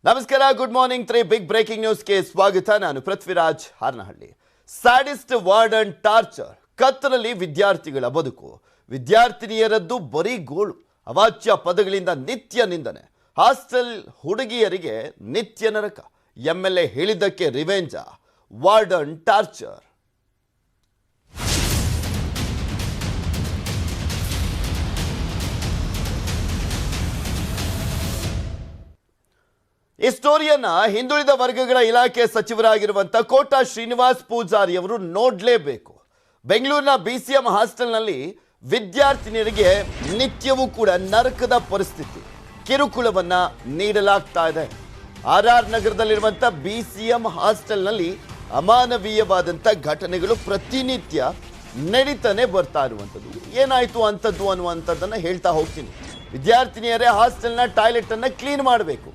ನಮಸ್ಕಾರ, good morning. 3 big breaking ನ್ಯೂಸ್ಗೆ ಸ್ವಾಗತ. ನಾನು Prithviraj Haranahalli. Sadist warden torture, ಕತ್ತಲಲ್ಲಿ ವಿದ್ಯಾರ್ಥಿಗಳ ಬದುಕು, ವಿದ್ಯಾರ್ಥಿನಿಯರದ್ದು ಬರೀ ಗೋಳು, ಅವಾಚ್ಯ ಪದಗಳಿಂದ ನಿತ್ಯ ನಿಂದನೆ, ಹಾಸ್ಟೆಲ್ ಹುಡುಗಿಯರಿಗೆ ನಿತ್ಯ ನರಕ, ಎಂಎಲ್ಎ ಹೇಳಿದ್ದಕ್ಕೆ ರಿವೆಂಜ, ವಾರ್ಡನ್ ಟಾರ್ಚರ್. ಈ ಸ್ಟೋರಿಯನ್ನ ಹಿಂದುಳಿದ ವರ್ಗಗಳ ಇಲಾಖೆ ಸಚಿವರಾಗಿರುವಂತ ಕೋಟಾ ಶ್ರೀನಿವಾಸ್ ಪೂಜಾರಿ ಅವರು ನೋಡಲೇಬೇಕು. ಬೆಂಗಳೂರಿನ ಬಿಸಿಎಂ ಹಾಸ್ಟೆಲ್ನಲ್ಲಿ ವಿದ್ಯಾರ್ಥಿನಿಯರಿಗೆ ನಿತ್ಯವೂ ಕೂಡ ನರಕದ ಪರಿಸ್ಥಿತಿ, ಕಿರುಕುಳವನ್ನ ನೀಡಲಾಗ್ತಾ ಇದೆ. ಆರ್ ನಗರದಲ್ಲಿರುವಂತ ಬಿಸಿಎಂ ಹಾಸ್ಟೆಲ್ನಲ್ಲಿ ಅಮಾನವೀಯವಾದಂಥ ಘಟನೆಗಳು ಪ್ರತಿನಿತ್ಯ ನಡೀತಾನೆ ಬರ್ತಾ ಇರುವಂಥದ್ದು. ಏನಾಯ್ತು ಅಂಥದ್ದು ಅನ್ನುವಂಥದ್ದನ್ನು ಹೇಳ್ತಾ ಹೋಗ್ತೀನಿ. ವಿದ್ಯಾರ್ಥಿನಿಯರೇ ಹಾಸ್ಟೆಲ್ನ ಟಾಯ್ಲೆಟ್ ಅನ್ನ ಕ್ಲೀನ್ ಮಾಡಬೇಕು,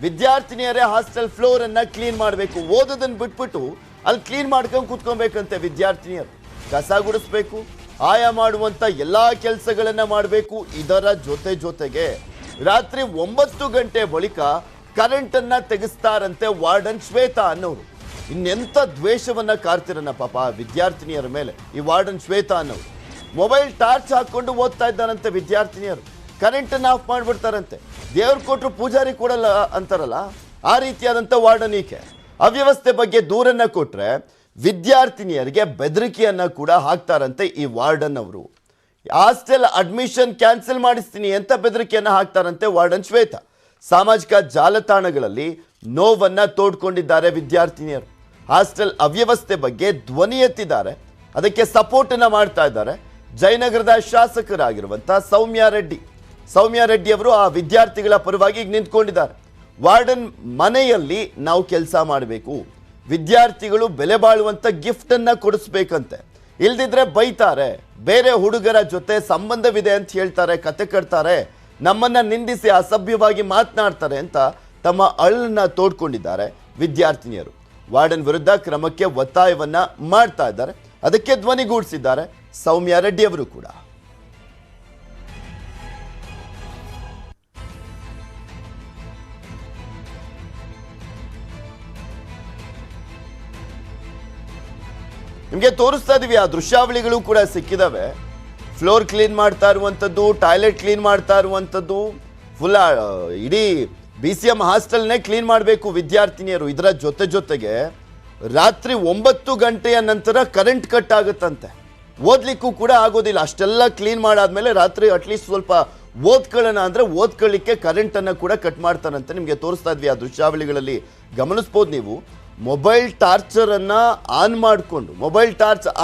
ವಿದ್ಯಾರ್ಥಿನಿಯರೇ ಹಾಸ್ಟೆಲ್ ಫ್ಲೋರ್ ಅನ್ನ ಕ್ಲೀನ್ ಮಾಡಬೇಕು. ಓದೋದನ್ನ ಬಿಟ್ಬಿಟ್ಟು ಅಲ್ಲಿ ಕ್ಲೀನ್ ಮಾಡ್ಕೊಂಡು ಕೂತ್ಕೊಬೇಕಂತೆ ವಿದ್ಯಾರ್ಥಿನಿಯರು. ಕಸ ಗುಡಿಸ್ಬೇಕು, ಆಯಾ ಮಾಡುವಂತ ಎಲ್ಲಾ ಕೆಲಸಗಳನ್ನ ಮಾಡಬೇಕು. ಇದರ ಜೊತೆಗೆ ರಾತ್ರಿ 9 ಗಂಟೆ ಬಳಿಕ ಕರೆಂಟ್ ಅನ್ನ ತೆಗೆಸ್ತಾರಂತೆ ವಾರ್ಡನ್ ಶ್ವೇತಾ ಅನ್ನೋರು. ಇನ್ನೆಂತ ದ್ವೇಷವನ್ನ ಕಾರ್ತಿರನ್ನ ಪಾಪ ವಿದ್ಯಾರ್ಥಿನಿಯರ ಮೇಲೆ ಈ ವಾರ್ಡನ್ ಶ್ವೇತಾ ಅನ್ನೋರು. ಮೊಬೈಲ್ ಟಾರ್ಚ್ ಹಾಕೊಂಡು ಓದ್ತಾ ಇದ್ದಾರಂತೆ ವಿದ್ಯಾರ್ಥಿನಿಯರು. ಕರೆಂಟ್ ಅನ್ನ ಆಫ್ ಮಾಡ್ಬಿಡ್ತಾರಂತೆ. ದೇವ್ರು ಕೊಟ್ಟರು ಪೂಜಾರಿ ಕೊಡಲ್ಲ ಅಂತಾರಲ್ಲ, ಆ ರೀತಿಯಾದಂಥ ವಾರ್ಡನ್ ಈಕೆ. ಅವ್ಯವಸ್ಥೆ ಬಗ್ಗೆ ದೂರನ್ನ ಕೊಟ್ರೆ ವಿದ್ಯಾರ್ಥಿನಿಯರಿಗೆ ಬೆದರಿಕೆಯನ್ನ ಕೂಡ ಹಾಕ್ತಾರಂತೆ ಈ ವಾರ್ಡನ್ ಅವರು. ಹಾಸ್ಟೆಲ್ ಅಡ್ಮಿಷನ್ ಕ್ಯಾನ್ಸಲ್ ಮಾಡಿಸ್ತೀನಿ ಅಂತ ಬೆದರಿಕೆಯನ್ನ ಹಾಕ್ತಾರಂತೆ ವಾರ್ಡನ್ ಶ್ವೇತಾ. ಸಾಮಾಜಿಕ ಜಾಲತಾಣಗಳಲ್ಲಿ ನೋವನ್ನ ತೋಡ್ಕೊಂಡಿದ್ದಾರೆ ವಿದ್ಯಾರ್ಥಿನಿಯರು. ಹಾಸ್ಟೆಲ್ ಅವ್ಯವಸ್ಥೆ ಬಗ್ಗೆ ಧ್ವನಿ ಎತ್ತಿದ್ದಾರೆ, ಅದಕ್ಕೆ ಸಪೋರ್ಟ್ ಅನ್ನ ಮಾಡ್ತಾ ಇದ್ದಾರೆ. ಜಯನಗರದ ಶಾಸಕರಾಗಿರುವಂತ ಸೌಮ್ಯ ರೆಡ್ಡಿ ಅವರು ಆ ವಿದ್ಯಾರ್ಥಿಗಳ ಪರವಾಗಿ ನಿಂತ್ಕೊಂಡಿದ್ದಾರೆ. ವಾರ್ಡನ್ ಮನೆಯಲ್ಲಿ ನಾವು ಕೆಲಸ ಮಾಡಬೇಕು, ವಿದ್ಯಾರ್ಥಿಗಳು ಬೆಲೆ ಬಾಳುವಂತ ಗಿಫ್ಟ್ ಅನ್ನ ಕೊಡಿಸ್ಬೇಕಂತೆ, ಇಲ್ದಿದ್ರೆ ಬೈತಾರೆ, ಬೇರೆ ಹುಡುಗರ ಜೊತೆ ಸಂಬಂಧವಿದೆ ಅಂತ ಹೇಳ್ತಾರೆ, ಕತೆ ಕಟ್ತಾರೆ, ನಮ್ಮನ್ನ ನಿಂದಿಸಿ ಅಸಭ್ಯವಾಗಿ ಮಾತನಾಡ್ತಾರೆ ಅಂತ ತಮ್ಮ ಅಳನ್ನ ತೋಡ್ಕೊಂಡಿದ್ದಾರೆ ವಿದ್ಯಾರ್ಥಿನಿಯರು. ವಾರ್ಡನ್ ವಿರುದ್ಧ ಕ್ರಮಕ್ಕೆ ಒತ್ತಾಯವನ್ನ ಮಾಡ್ತಾ ಇದ್ದಾರೆ, ಅದಕ್ಕೆ ಧ್ವನಿಗೂಡಿಸಿದ್ದಾರೆ ಸೌಮ್ಯ ರೆಡ್ಡಿ ಅವರು ಕೂಡ. ನಿಮಗೆ ತೋರಿಸ್ತಾ ಇದೀವಿ, ಆ ದೃಶ್ಯಾವಳಿಗಳು ಕೂಡ ಸಿಕ್ಕಿದಾವೆ. ಫ್ಲೋರ್ ಕ್ಲೀನ್ ಮಾಡ್ತಾ ಇರುವಂಥದ್ದು, ಟಾಯ್ಲೆಟ್ ಕ್ಲೀನ್ ಮಾಡ್ತಾ ಇರುವಂಥದ್ದು, ಫುಲ್ ಇಡೀ ಬಿಸಿಎಂ ಹಾಸ್ಟೆಲ್ನೇ ಕ್ಲೀನ್ ಮಾಡಬೇಕು ವಿದ್ಯಾರ್ಥಿನಿಯರು. ಇದರ ಜೊತೆಗೆ ರಾತ್ರಿ 9 ಗಂಟೆಯ ನಂತರ ಕರೆಂಟ್ ಕಟ್ ಆಗುತ್ತಂತೆ, ಓದ್ಲಿಕ್ಕೂ ಕೂಡ ಆಗೋದಿಲ್ಲ. ಅಷ್ಟೆಲ್ಲ ಕ್ಲೀನ್ ಮಾಡಾದ್ಮೇಲೆ ರಾತ್ರಿ ಅಟ್ಲೀಸ್ಟ್ ಸ್ವಲ್ಪ ಓದ್ಕೊಳ್ಳೋಣ ಅಂದ್ರೆ ಓದ್ಕೊಳ್ಳಿಕ್ಕೆ ಕರೆಂಟ್ ಅನ್ನ ಕೂಡ ಕಟ್ ಮಾಡ್ತಾರಂತೆ. ನಿಮಗೆ ತೋರಿಸ್ತಾ ಇದ್ವಿ ಆ ದೃಶ್ಯಾವಳಿಗಳಲ್ಲಿ ಗಮನಿಸ್ಬೋದು ನೀವು. ಮೊಬೈಲ್ ಟಾರ್ಚ್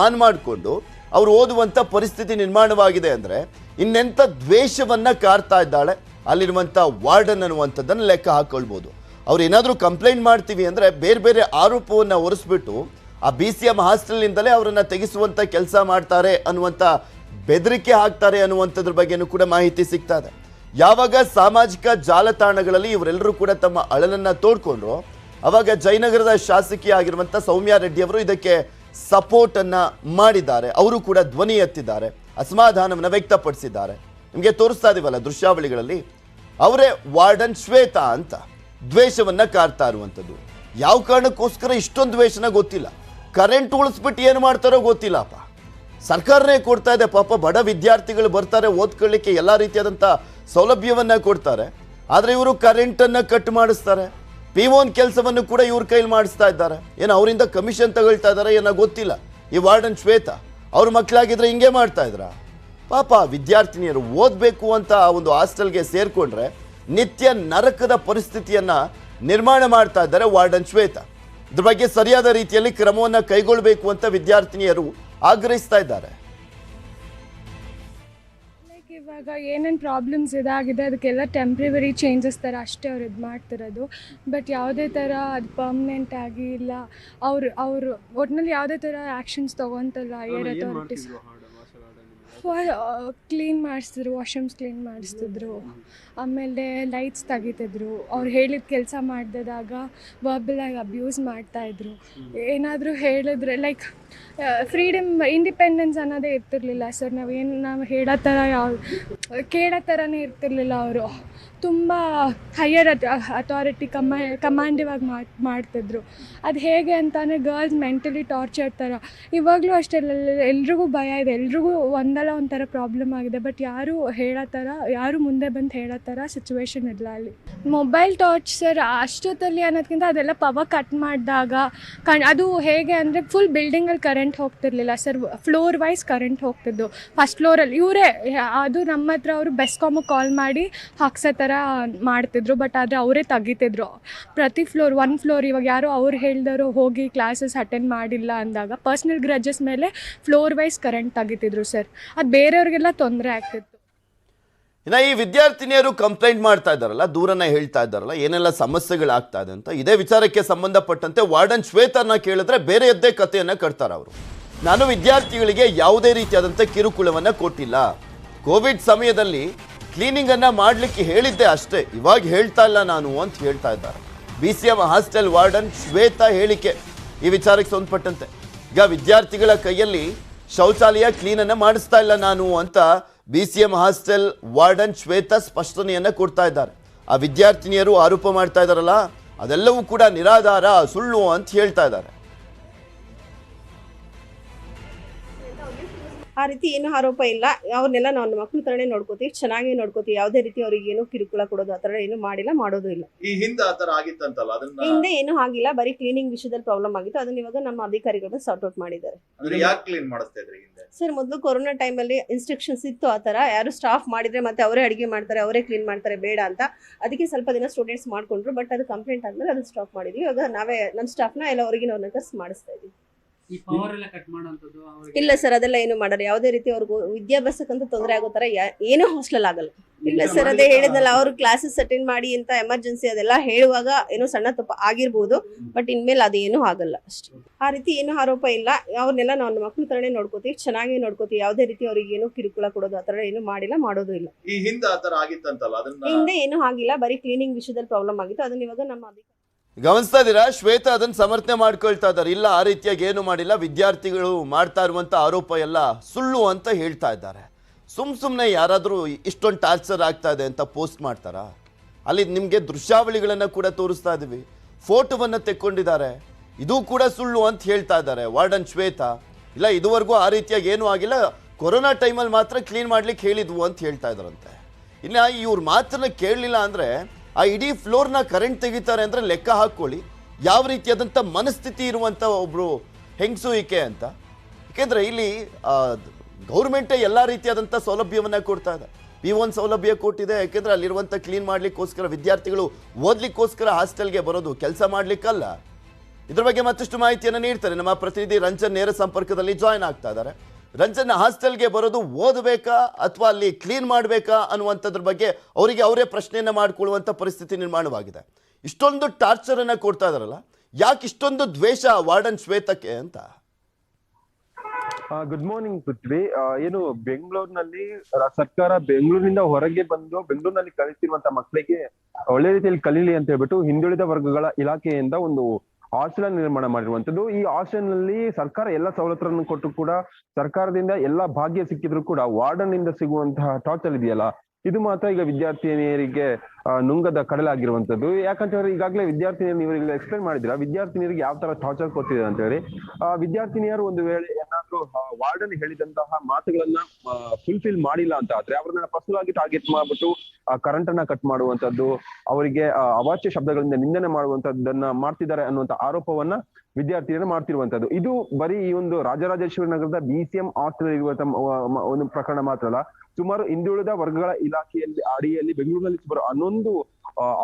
ಆನ್ ಮಾಡಿಕೊಂಡು ಅವ್ರು ಓದುವಂಥ ಪರಿಸ್ಥಿತಿ ನಿರ್ಮಾಣವಾಗಿದೆ ಅಂದರೆ ಇನ್ನೆಂಥ ದ್ವೇಷವನ್ನ ಕಾರ್ತಾ ಇದ್ದಾಳೆ ಅಲ್ಲಿರುವಂಥ ವಾರ್ಡನ್ ಅನ್ನುವಂಥದ್ದನ್ನು ಲೆಕ್ಕ ಹಾಕೊಳ್ಬೋದು. ಅವ್ರು ಏನಾದರೂ ಕಂಪ್ಲೇಂಟ್ ಮಾಡ್ತೀವಿ ಅಂದರೆ ಬೇರೆ ಆರೋಪವನ್ನು ಹೊರಿಸ್ಬಿಟ್ಟು ಆ ಬಿಸಿಎಂ ಹಾಸ್ಟೆಲ್ನಿಂದಲೇ ಅವರನ್ನು ತೆಗೆಸುವಂಥ ಕೆಲಸ ಮಾಡ್ತಾರೆ ಅನ್ನುವಂಥ ಬೆದರಿಕೆ ಹಾಕ್ತಾರೆ ಅನ್ನುವಂಥದ್ರ ಬಗ್ಗೆನೂ ಕೂಡ ಮಾಹಿತಿ ಸಿಗ್ತಾ ಇದೆ. ಯಾವಾಗ ಸಾಮಾಜಿಕ ಜಾಲತಾಣಗಳಲ್ಲಿ ಇವರೆಲ್ಲರೂ ಕೂಡ ತಮ್ಮ ಅಳಲನ್ನು ತೋಡ್ಕೊಂಡ್ರು, ಅವಾಗ ಜಯನಗರದ ಶಾಸಕಿ ಆಗಿರುವಂಥ ಸೌಮ್ಯ ರೆಡ್ಡಿ ಅವರು ಇದಕ್ಕೆ ಸಪೋರ್ಟ್ ಅನ್ನ ಮಾಡಿದ್ದಾರೆ. ಅವರು ಕೂಡ ಧ್ವನಿ ಎತ್ತಿದ್ದಾರೆ, ಅಸಮಾಧಾನವನ್ನು ವ್ಯಕ್ತಪಡಿಸಿದ್ದಾರೆ. ನಿಮಗೆ ತೋರಿಸ್ತಾ ಇದೀವಲ್ಲ ದೃಶ್ಯಾವಳಿಗಳಲ್ಲಿ, ಅವರೇ ವಾರ್ಡನ್ ಶ್ವೇತಾ ಅಂತ ದ್ವೇಷವನ್ನ ಕಾರ್ತಾ ಇರುವಂಥದ್ದು. ಯಾವ ಕಾರಣಕ್ಕೋಸ್ಕರ ಇಷ್ಟೊಂದು ದ್ವೇಷನ ಗೊತ್ತಿಲ್ಲ. ಕರೆಂಟ್ ಉಳಿಸ್ಬಿಟ್ಟು ಏನು ಮಾಡ್ತಾರೋ ಗೊತ್ತಿಲ್ಲಪ್ಪ. ಸರ್ಕಾರನೇ ಕೊಡ್ತಾ ಇದೆ, ಪಾಪ ಬಡ ವಿದ್ಯಾರ್ಥಿಗಳು ಬರ್ತಾರೆ ಓದ್ಕೊಳ್ಳಿಕ್ಕೆ, ಎಲ್ಲ ರೀತಿಯಾದಂಥ ಸೌಲಭ್ಯವನ್ನ ಕೊಡ್ತಾರೆ. ಆದರೆ ಇವರು ಕರೆಂಟನ್ನು ಕಟ್ ಮಾಡಿಸ್ತಾರೆ. P1 ಕೆಲಸವನ್ನು ಕೂಡ ಇವ್ರ ಕೈಲಿ ಮಾಡಿಸ್ತಾ ಇದ್ದಾರೆ. ಏನೋ ಅವರಿಂದ ಕಮಿಷನ್ ತಗೊಳ್ತಾ ಇದ್ದಾರೆ ಏನೋ ಗೊತ್ತಿಲ್ಲ. ಈ ವಾರ್ಡನ್ ಶ್ವೇತಾ ಅವ್ರ ಮಕ್ಕಳಾಗಿದ್ರೆ ಹಿಂಗೆ ಮಾಡ್ತಾ ಇದ್ರ. ಪಾಪ ವಿದ್ಯಾರ್ಥಿನಿಯರು ಓದಬೇಕು ಅಂತ ಒಂದು ಹಾಸ್ಟೆಲ್ಗೆ ಸೇರ್ಕೊಂಡ್ರೆ ನಿತ್ಯ ನರಕದ ಪರಿಸ್ಥಿತಿಯನ್ನ ನಿರ್ಮಾಣ ಮಾಡ್ತಾ ಇದ್ದಾರೆ ವಾರ್ಡನ್ ಶ್ವೇತಾ. ಇದ್ರ ಬಗ್ಗೆ ಸರಿಯಾದ ರೀತಿಯಲ್ಲಿ ಕ್ರಮವನ್ನು ಕೈಗೊಳ್ಳಬೇಕು ಅಂತ ವಿದ್ಯಾರ್ಥಿನಿಯರು ಆಗ್ರಹಿಸ್ತಾ ಇದ್ದಾರೆ. ಇವಾಗ ಏನೇನು ಪ್ರಾಬ್ಲಮ್ಸ್ ಇದಾಗಿದೆ ಅದಕ್ಕೆಲ್ಲ ಟೆಂಪ್ರವರಿ ಚೇಂಜಸ್ ಥರ ಅಷ್ಟೇ ಅವ್ರು ಇದು ಮಾಡ್ತಿರೋದು. ಬಟ್ ಯಾವುದೇ ಥರ ಅದು ಪರ್ಮನೆಂಟ್ ಆಗಿ ಇಲ್ಲ, ಅವರು ಒಟ್ಟಿನಲ್ಲಿ ಯಾವುದೇ ಥರ ಆ್ಯಕ್ಷನ್ಸ್ ತೊಗೊತಲ್ಲ ಏರ್ ಅಥಾರಿಟೀಸ್. ಕ್ಲೀನ್ ಮಾಡಿಸ್ತಿದ್ರು, ವಾಶ್ರೂಮ್ಸ್ ಕ್ಲೀನ್ ಮಾಡಿಸ್ತಿದ್ರು, ಆಮೇಲೆ ಲೈಟ್ಸ್ ತೆಗಿತಿದ್ರು. ಅವ್ರು ಹೇಳಿದ ಕೆಲಸ ಮಾಡಿದಾಗ ವರ್ಬಲಾಗಿ ಅಬ್ಯೂಸ್ ಮಾಡ್ತಾಯಿದ್ರು. ಏನಾದರೂ ಹೇಳಿದ್ರೆ ಲೈಕ್ ಫ್ರೀಡಮ್, ಇಂಡಿಪೆಂಡೆನ್ಸ್ ಅನ್ನೋದೇ ಇರ್ತಿರ್ಲಿಲ್ಲ ಸರ್. ನಾವು ಹೇಳೋ ಥರ ಕೇಳೋ ಥರನೇ ಇರ್ತಿರ್ಲಿಲ್ಲ ಅವರು. ತುಂಬ ಹೈಯರ್ ಅಥಾರಿಟಿ ಕಮಾಂಡಿವ್ ಆಗಿ ಮಾಡ್ತಿದ್ರು. ಅದು ಹೇಗೆ ಅಂತಂದರೆ ಗರ್ಲ್ಸ್ ಮೆಂಟಲಿ ಟಾರ್ಚರ್ ಥರ. ಇವಾಗಲೂ ಅಷ್ಟೇ ಎಲ್ರಿಗೂ ಭಯ ಇದೆ, ಎಲ್ರಿಗೂ ಒಂದಲ್ಲ ಒಂಥರ ಪ್ರಾಬ್ಲಮ್ ಆಗಿದೆ. ಬಟ್ ಯಾರು ಮುಂದೆ ಬಂದು ಹೇಳೋ ಥರ ಸಿಚುವೇಶನ್ ಇಲ್ಲ ಅಲ್ಲಿ. ಮೊಬೈಲ್ ಟಾರ್ಚರ್ ಅಷ್ಟೊತ್ತಲ್ಲಿ ಅನ್ನೋದಕ್ಕಿಂತ ಅದೆಲ್ಲ ಪವರ್ ಕಟ್ ಮಾಡಿದಾಗ ಅದು ಹೇಗೆ ಅಂದರೆ ಫುಲ್ ಬಿಲ್ಡಿಂಗಲ್ಲಿ ಕರೆಂಟ್ ಹೋಗ್ತಿರ್ಲಿಲ್ಲ ಸರ್, ಫ್ಲೋರ್ ವೈಸ್ ಕರೆಂಟ್ ಹೋಗ್ತಿದ್ದು. ಫಸ್ಟ್ ಫ್ಲೋರಲ್ಲಿ ಇವರೇ ಅದು ನಮ್ಮ ಹತ್ರ ಅವರು ಬೆಸ್ಕಾಮಿಗೆ ಕಾಲ್ ಮಾಡಿ ಹಾಕ್ಸೋ ಥರ ಮಾಡ್ತಿದ್ರು. ಬಟ್ ಆದರೆ ಅವರೇ ತೆಗಿತಿದ್ರು ಪ್ರತಿ ಫ್ಲೋರ್. ಒನ್ ಫ್ಲೋರ್ ಇವಾಗ ಯಾರೋ ಅವ್ರು ಹೇಳ್ದವರು ಹೋಗಿ ಕ್ಲಾಸಸ್ ಅಟೆಂಡ್ ಮಾಡಿಲ್ಲ ಅಂದಾಗ ಪರ್ಸ್ನಲ್ ಗ್ರಜಸ್ ಮೇಲೆ ಫ್ಲೋರ್ ವೈಸ್ ಕರೆಂಟ್ ತೆಗಿತಿದ್ರು ಸರ್. ಅದು ಬೇರೆಯವ್ರಿಗೆಲ್ಲ ತೊಂದರೆ ಆಗ್ತಿತ್ತು. ಇನ್ನು ಈ ವಿದ್ಯಾರ್ಥಿನಿಯರು ಕಂಪ್ಲೇಂಟ್ ಮಾಡ್ತಾ ಇದ್ದಾರಲ್ಲ, ದೂರನ್ನ ಹೇಳ್ತಾ ಇದ್ದಾರಲ್ಲ, ಏನೆಲ್ಲ ಸಮಸ್ಯೆಗಳಾಗ್ತಾ ಇದೆ ಅಂತ, ಇದೇ ವಿಚಾರಕ್ಕೆ ಸಂಬಂಧಪಟ್ಟಂತೆ ವಾರ್ಡನ್ ಶ್ವೇತನ ಕೇಳಿದ್ರೆ ಬೇರೆಯದ್ದೇ ಕಥೆಯನ್ನ ಕಟ್ತಾರೆ ಅವರು. ನಾನು ವಿದ್ಯಾರ್ಥಿಗಳಿಗೆ ಯಾವುದೇ ರೀತಿಯಾದಂಥ ಕಿರುಕುಳವನ್ನ ಕೊಟ್ಟಿಲ್ಲ, ಕೋವಿಡ್ ಸಮಯದಲ್ಲಿ ಕ್ಲೀನಿಂಗ್ ಅನ್ನ ಮಾಡ್ಲಿಕ್ಕೆ ಹೇಳಿದ್ದೆ ಅಷ್ಟೇ, ಇವಾಗ ಹೇಳ್ತಾ ಇಲ್ಲ ನಾನು ಅಂತ ಹೇಳ್ತಾ ಇದ್ದಾರೆ BCM ಹಾಸ್ಟೆಲ್ ವಾರ್ಡನ್ ಶ್ವೇತಾ ಹೇಳಿಕೆ. ಈ ವಿಚಾರಕ್ಕೆ ಸಂಬಂಧಪಟ್ಟಂತೆ ಈಗ ವಿದ್ಯಾರ್ಥಿಗಳ ಕೈಯಲ್ಲಿ ಶೌಚಾಲಯ ಕ್ಲೀನ್ ಅನ್ನ ಮಾಡಿಸ್ತಾ ಇಲ್ಲ ನಾನು ಅಂತ BCM ಹಾಸ್ಟೆಲ್ ವಾರ್ಡನ್ ಶ್ವೇತಾ ಸ್ಪಷ್ಟನೆಯನ್ನ ಕೊಡ್ತಾ ಇದ್ದಾರೆ. ಆ ವಿದ್ಯಾರ್ಥಿನಿಯರು ಆರೋಪ ಮಾಡ್ತಾ ಇದ್ದಾರಲ್ಲ, ಅದೆಲ್ಲವೂ ಕೂಡ ನಿರಾಧಾರ, ಸುಳ್ಳು ಅಂತ ಹೇಳ್ತಾ ಇದ್ದಾರೆ. ಆ ರೀತಿ ಏನು ಆರೋಪ ಇಲ್ಲ. ಅವ್ರನ್ನೆಲ್ಲ ನಾವು ಮಕ್ಕಳ ಥರನೇ ನೋಡ್ಕೋತೀವಿ, ಚೆನ್ನಾಗಿ ನೋಡ್ಕೋತೀವಿ. ಯಾವುದೇ ರೀತಿ ಅವ್ರಿಗೆ ಏನು ಕಿರುಕುಳ ಕೊಡೋದು ಆ ಥರ ಏನು ಮಾಡಿಲ್ಲ, ಮಾಡೋದು ಇಲ್ಲ. ಈ ಹಿಂದೆ ಆ ತರ ಆಗಿತ್ತಂತಲ್ಲ, ಅದನ್ನ ಹಿಂದೆ ಏನು ಆಗಿಲ್ಲ, ಬರೀ ಕ್ಲೀನಿಂಗ್ ವಿಷಯದಲ್ಲಿ ಪ್ರಾಬ್ಲಮ್ ಆಗಿತ್ತು. ಅದನ್ನ ಇವಾಗ ನಮ್ಮ ಅಧಿಕಾರಿಗಳು ಸಾರ್ಟ್ ಔಟ್ ಮಾಡಿದ್ದಾರೆ. ಅಂದ್ರೆ ಯಾಕೆ ಕ್ಲೀನ್ ಮಾಡಿಸ್ತಾ ಇದ್ರಿ ಹಿಂದೆ? ಸರ್, ಮೊದಲು ಕೊರೋನಾ ಟೈಮಲ್ಲಿ ಇನ್ಸ್ಟ್ರಕ್ಷನ್ಸ್ ಇತ್ತು ಆ ಥರ, ಯಾರು ಸ್ಟಾಫ್ ಮಾಡಿದ್ರೆ ಮತ್ತೆ ಅವರೇ ಅಡುಗೆ ಮಾಡ್ತಾರೆ, ಅವರೇ ಕ್ಲೀನ್ ಮಾಡ್ತಾರೆ ಬೇಡ ಅಂತ. ಅದಕ್ಕೆ ಸ್ವಲ್ಪ ದಿನ ಸ್ಟೂಡೆಂಟ್ಸ್ ಮಾಡ್ಕೊಂಡ್ರು. ಬಟ್ ಅದು ಕಂಪ್ಲೇಂಟ್ ಆದ್ಮೇಲೆ ಅದನ್ನ ಸ್ಟಾಪ್ ಮಾಡಿದ್ವಿ. ಇವಾಗ ನಾವೇ ನಮ್ಮ ಸ್ಟಾಫ್ನ ಎಲ್ಲ ಹೊರಗಿನವ್ರನ್ನ ಕರ್ಸಿ ಮಾಡಿಸ್ತಾ ಇದೀವಿ. ಇಲ್ಲ ಸರ್, ಅದೆಲ್ಲ ಏನು ಮಾಡಲ್ಲ. ಯಾವುದೇ ರೀತಿ ಅವ್ರಿಗೂ ವಿದ್ಯಾಭ್ಯಾಸಕ್ಕಂತೂ ತೊಂದರೆ ಆಗೋ ತರ ಏನೂ ಹಾಸ್ಟೆಲ್ ಆಗಲ್ಲ. ಇಲ್ಲ ಸರ್, ಅದೇ ಹೇಳಿದ್ನಲ್ಲ, ಅವ್ರು ಕ್ಲಾಸಸ್ ಅಟೆಂಡ್ ಮಾಡಿ ಅಂತ ಎಮರ್ಜೆನ್ಸಿ ಅದೆಲ್ಲ ಹೇಳುವಾಗ ಏನೋ ಸಣ್ಣ ತಪ್ಪು ಆಗಿರ್ಬೋದು. ಬಟ್ ಇನ್ಮೇಲೆ ಅದು ಏನೂ ಆಗಲ್ಲ ಅಷ್ಟೇ. ಆ ರೀತಿ ಏನು ಆರೋಪ ಇಲ್ಲ. ಅವ್ರನ್ನೆಲ್ಲ ನಾವು ಮಕ್ಕಳ ಥರನೇ ನೋಡ್ಕೋತೀವಿ, ಚೆನ್ನಾಗಿ ನೋಡ್ಕೋತೀವಿ. ಯಾವುದೇ ರೀತಿ ಅವ್ರಿಗೆ ಏನು ಕಿರುಕುಳ ಕೊಡೋದು ಆ ಥರ ಏನು ಮಾಡಿಲ್ಲ, ಮಾಡೋದು ಇಲ್ಲ. ಈ ಹಿಂದೆ ಆ ತರ ಆಗಿತ್ತಂತಲ್ಲ, ಅದನ್ನ ಹಿಂದೆ ಏನು ಆಗಿಲ್ಲ, ಬರೀ ಕ್ಲೀನಿಂಗ್ ವಿಷಯದಲ್ಲಿ ಪ್ರಾಬ್ಲಮ್ ಆಗಿತ್ತು. ಅದನ್ನ ಇವಾಗ ನಮ್ಮ ಗಮನಿಸ್ತಾ ಇದ್ದೀರಾ, ಶ್ವೇತಾ ಅದನ್ನ ಸಮರ್ಥನೆ ಮಾಡ್ಕೊಳ್ತಾ ಇದ್ದಾರೆ. ಇಲ್ಲ, ಆ ರೀತಿಯಾಗಿ ಏನು ಮಾಡಿಲ್ಲ, ವಿದ್ಯಾರ್ಥಿಗಳು ಮಾಡ್ತಾ ಇರುವಂತ ಆರೋಪ ಎಲ್ಲ ಸುಳ್ಳು ಅಂತ ಹೇಳ್ತಾ ಇದ್ದಾರೆ. ಸುಮ್ಮನೆ ಯಾರಾದರೂ ಇಷ್ಟೊಂದು ಟಾರ್ಚರ್ ಆಗ್ತಾ ಇದೆ ಅಂತ ಪೋಸ್ಟ್ ಮಾಡ್ತಾರಾ? ಅಲ್ಲಿ ನಿಮಗೆ ದೃಶ್ಯಾವಳಿಗಳನ್ನು ಕೂಡ ತೋರಿಸ್ತಾ ಇದ್ದೀವಿ, ಫೋಟೋವನ್ನು ತೆಕ್ಕೊಂಡಿದ್ದಾರೆ. ಇದು ಕೂಡ ಸುಳ್ಳು ಅಂತ ಹೇಳ್ತಾ ಇದ್ದಾರೆ ವಾರ್ಡನ್ ಶ್ವೇತಾ. ಇಲ್ಲ, ಇದುವರೆಗೂ ಆ ರೀತಿಯಾಗಿ ಏನೂ ಆಗಿಲ್ಲ, ಕೊರೋನಾ ಟೈಮಲ್ಲಿ ಮಾತ್ರ ಕ್ಲೀನ್ ಮಾಡ್ಲಿಕ್ಕೆ ಹೇಳಿದ್ವು ಅಂತ ಹೇಳ್ತಾ ಇದ್ದಾರಂತೆ. ಇನ್ನು ಇವ್ರ ಮಾತನ್ನ ಕೇಳಲಿಲ್ಲ ಅಂದರೆ ಆ ಇಡೀ ಫ್ಲೋರ್ನ ಕರೆಂಟ್ ತೆಗಿತಾರೆ ಅಂದರೆ ಲೆಕ್ಕ ಹಾಕ್ಕೊಳ್ಳಿ ಯಾವ ರೀತಿಯಾದಂಥ ಮನಸ್ಥಿತಿ ಇರುವಂಥ ಒಬ್ಬರು ಹೆಂಗಸು ಈಕೆ ಅಂತ. ಏಕೆಂದರೆ ಇಲ್ಲಿ ಗೌರ್ಮೆಂಟೇ ಎಲ್ಲ ರೀತಿಯಾದಂಥ ಸೌಲಭ್ಯವನ್ನು ಕೊಡ್ತಾ ಇದೆ. P1 ಸೌಲಭ್ಯ ಕೊಟ್ಟಿದೆ. ಯಾಕೆಂದರೆ ಅಲ್ಲಿರುವಂಥ ಕ್ಲೀನ್ ಮಾಡಲಿಕ್ಕೋಸ್ಕರ ವಿದ್ಯಾರ್ಥಿಗಳು ಓದಲಿಕ್ಕೋಸ್ಕರ ಹಾಸ್ಟೆಲ್ಗೆ ಬರೋದು, ಕೆಲಸ ಮಾಡಲಿಕ್ಕಲ್ಲ. ಇದ್ರ ಬಗ್ಗೆ ಮತ್ತಷ್ಟು ಮಾಹಿತಿಯನ್ನು ನೀಡ್ತಾರೆ ನಮ್ಮ ಪ್ರತಿನಿಧಿ ರಂಜನ್. ನೇರ ಸಂಪರ್ಕದಲ್ಲಿ ಜಾಯ್ನ್ ಆಗ್ತಾ ಇದ್ದಾರೆ. ರಂಜನ್, ಹಾಸ್ಟೆಲ್ಗೆ ಬರೋದು ಓದಬೇಕಾ ಅಥವಾ ಅಲ್ಲಿ ಕ್ಲೀನ್ ಮಾಡಬೇಕಾ ಅನ್ನುವಂಥದ್ರ ಬಗ್ಗೆ ಅವರೇ ಪ್ರಶ್ನೆಯನ್ನು ಮಾಡಿಕೊಳ್ಳುವಂಥ ಪರಿಸ್ಥಿತಿ ನಿರ್ಮಾಣವಾಗಿದೆ. ಇಷ್ಟೊಂದು ಟಾರ್ಚರನ್ನು ಕೊಡ್ತಾ ಇದಾರಲ್ಲ, ಯಾಕೆ ಇಷ್ಟೊಂದು ದ್ವೇಷ ವಾರ್ಡನ್ ಶ್ವೇತಕ್ಕೆ ಅಂತ? ಗುಡ್ ಮಾರ್ನಿಂಗ್ ಪೃಥ್ವಿ. ಏನು ಬೆಂಗಳೂರಿನಲ್ಲಿ ಸರ್ಕಾರ ಬೆಂಗಳೂರಿನಿಂದ ಹೊರಗೆ ಬಂದು ಬೆಂಗಳೂರಿನಲ್ಲಿ ಕಲಿತಿರುವಂತ ಮಕ್ಕಳಿಗೆ ಒಳ್ಳೆ ರೀತಿಯಲ್ಲಿ ಕಲೀಲಿ ಅಂತ ಹೇಳ್ಬಿಟ್ಟು ಹಿಂದುಳಿದ ವರ್ಗಗಳ ಇಲಾಖೆಯಿಂದ ಒಂದು ಹಾಸ್ಟೆಲ್ ನಿರ್ಮಾಣ ಮಾಡಿರುವಂತದ್ದು. ಈ ಹಾಸ್ಟೆಲ್ ನಲ್ಲಿ ಸರ್ಕಾರ ಎಲ್ಲ ಸವಲತ್ತುಗಳನ್ನು ಕೊಟ್ಟು ಕೂಡ ಸರ್ಕಾರದಿಂದ ಎಲ್ಲಾ ಭಾಗ್ಯ ಸಿಕ್ಕಿದ್ರು ಕೂಡ ವಾರ್ಡನ್ ಇಂದ ಸಿಗುವಂತಹ ಟಾರ್ಚರ್ ಇದೆಯಲ್ಲ, ಇದು ಮಾತ್ರ ಈಗ ವಿದ್ಯಾರ್ಥಿನಿಯರಿಗೆ ನುಂಗದ ಕಡಲಾಗಿರುವಂತದ್ದು. ಯಾಕಂತ ಹೇಳಿದ್ರೆ ಈಗಾಗಲೇ ವಿದ್ಯಾರ್ಥಿನಿಯರು ಇವರಿಗೆ ಎಕ್ಸ್ಪ್ಲೈನ್ ಮಾಡಿದ್ರ ವಿದ್ಯಾರ್ಥಿನಿಯರಿಗೆ ಯಾವ ತರ ಟಾರ್ಚರ್ ಕೊಡ್ತಿದೆ ಅಂತ ಹೇಳಿ. ವಿದ್ಯಾರ್ಥಿನಿಯರು ಒಂದು ವೇಳೆ ಏನಾದ್ರೂ ವಾರ್ಡನ್ ಹೇಳಿದಂತಹ ಮಾತುಗಳನ್ನ ಫುಲ್ಫಿಲ್ ಮಾಡಿಲ್ಲ ಅಂತ ಆದ್ರೆ ಅವ್ರನ್ನ ಪರ್ಸನಲ್ ಆಗಿ ಟಾರ್ಗೆಟ್ ಮಾಡ್ಬಿಟ್ಟು ಕರೆಂಟ್ ಅನ್ನ ಕಟ್ ಮಾಡುವಂತದ್ದು, ಅವರಿಗೆ ಅವಾಚ್ಯ ಶಬ್ದಗಳಿಂದ ನಿಂದನೆ ಮಾಡುವಂತದ್ದನ್ನ ಮಾಡ್ತಿದ್ದಾರೆ ಅನ್ನುವಂತ ಆರೋಪವನ್ನ ವಿದ್ಯಾರ್ಥಿನಿಯರು ಮಾಡ್ತಿರುವಂತದ್ದು. ಇದು ಬರೀ ಈ ಒಂದು ರಾಜರಾಜೇಶ್ವರಿ ನಗರದ BCM ಹಾಸ್ಟೆಲ್ ಇರುವಂತ ಒಂದು ಪ್ರಕರಣ ಮಾತ್ರ ಅಲ್ಲ, ಸುಮಾರು ಹಿಂದುಳಿದ ವರ್ಗಗಳ ಇಲಾಖೆಯಲ್ಲಿ ಅಡಿಯಲ್ಲಿ ಬೆಂಗಳೂರಿನಲ್ಲಿ ಸುಮಾರು 11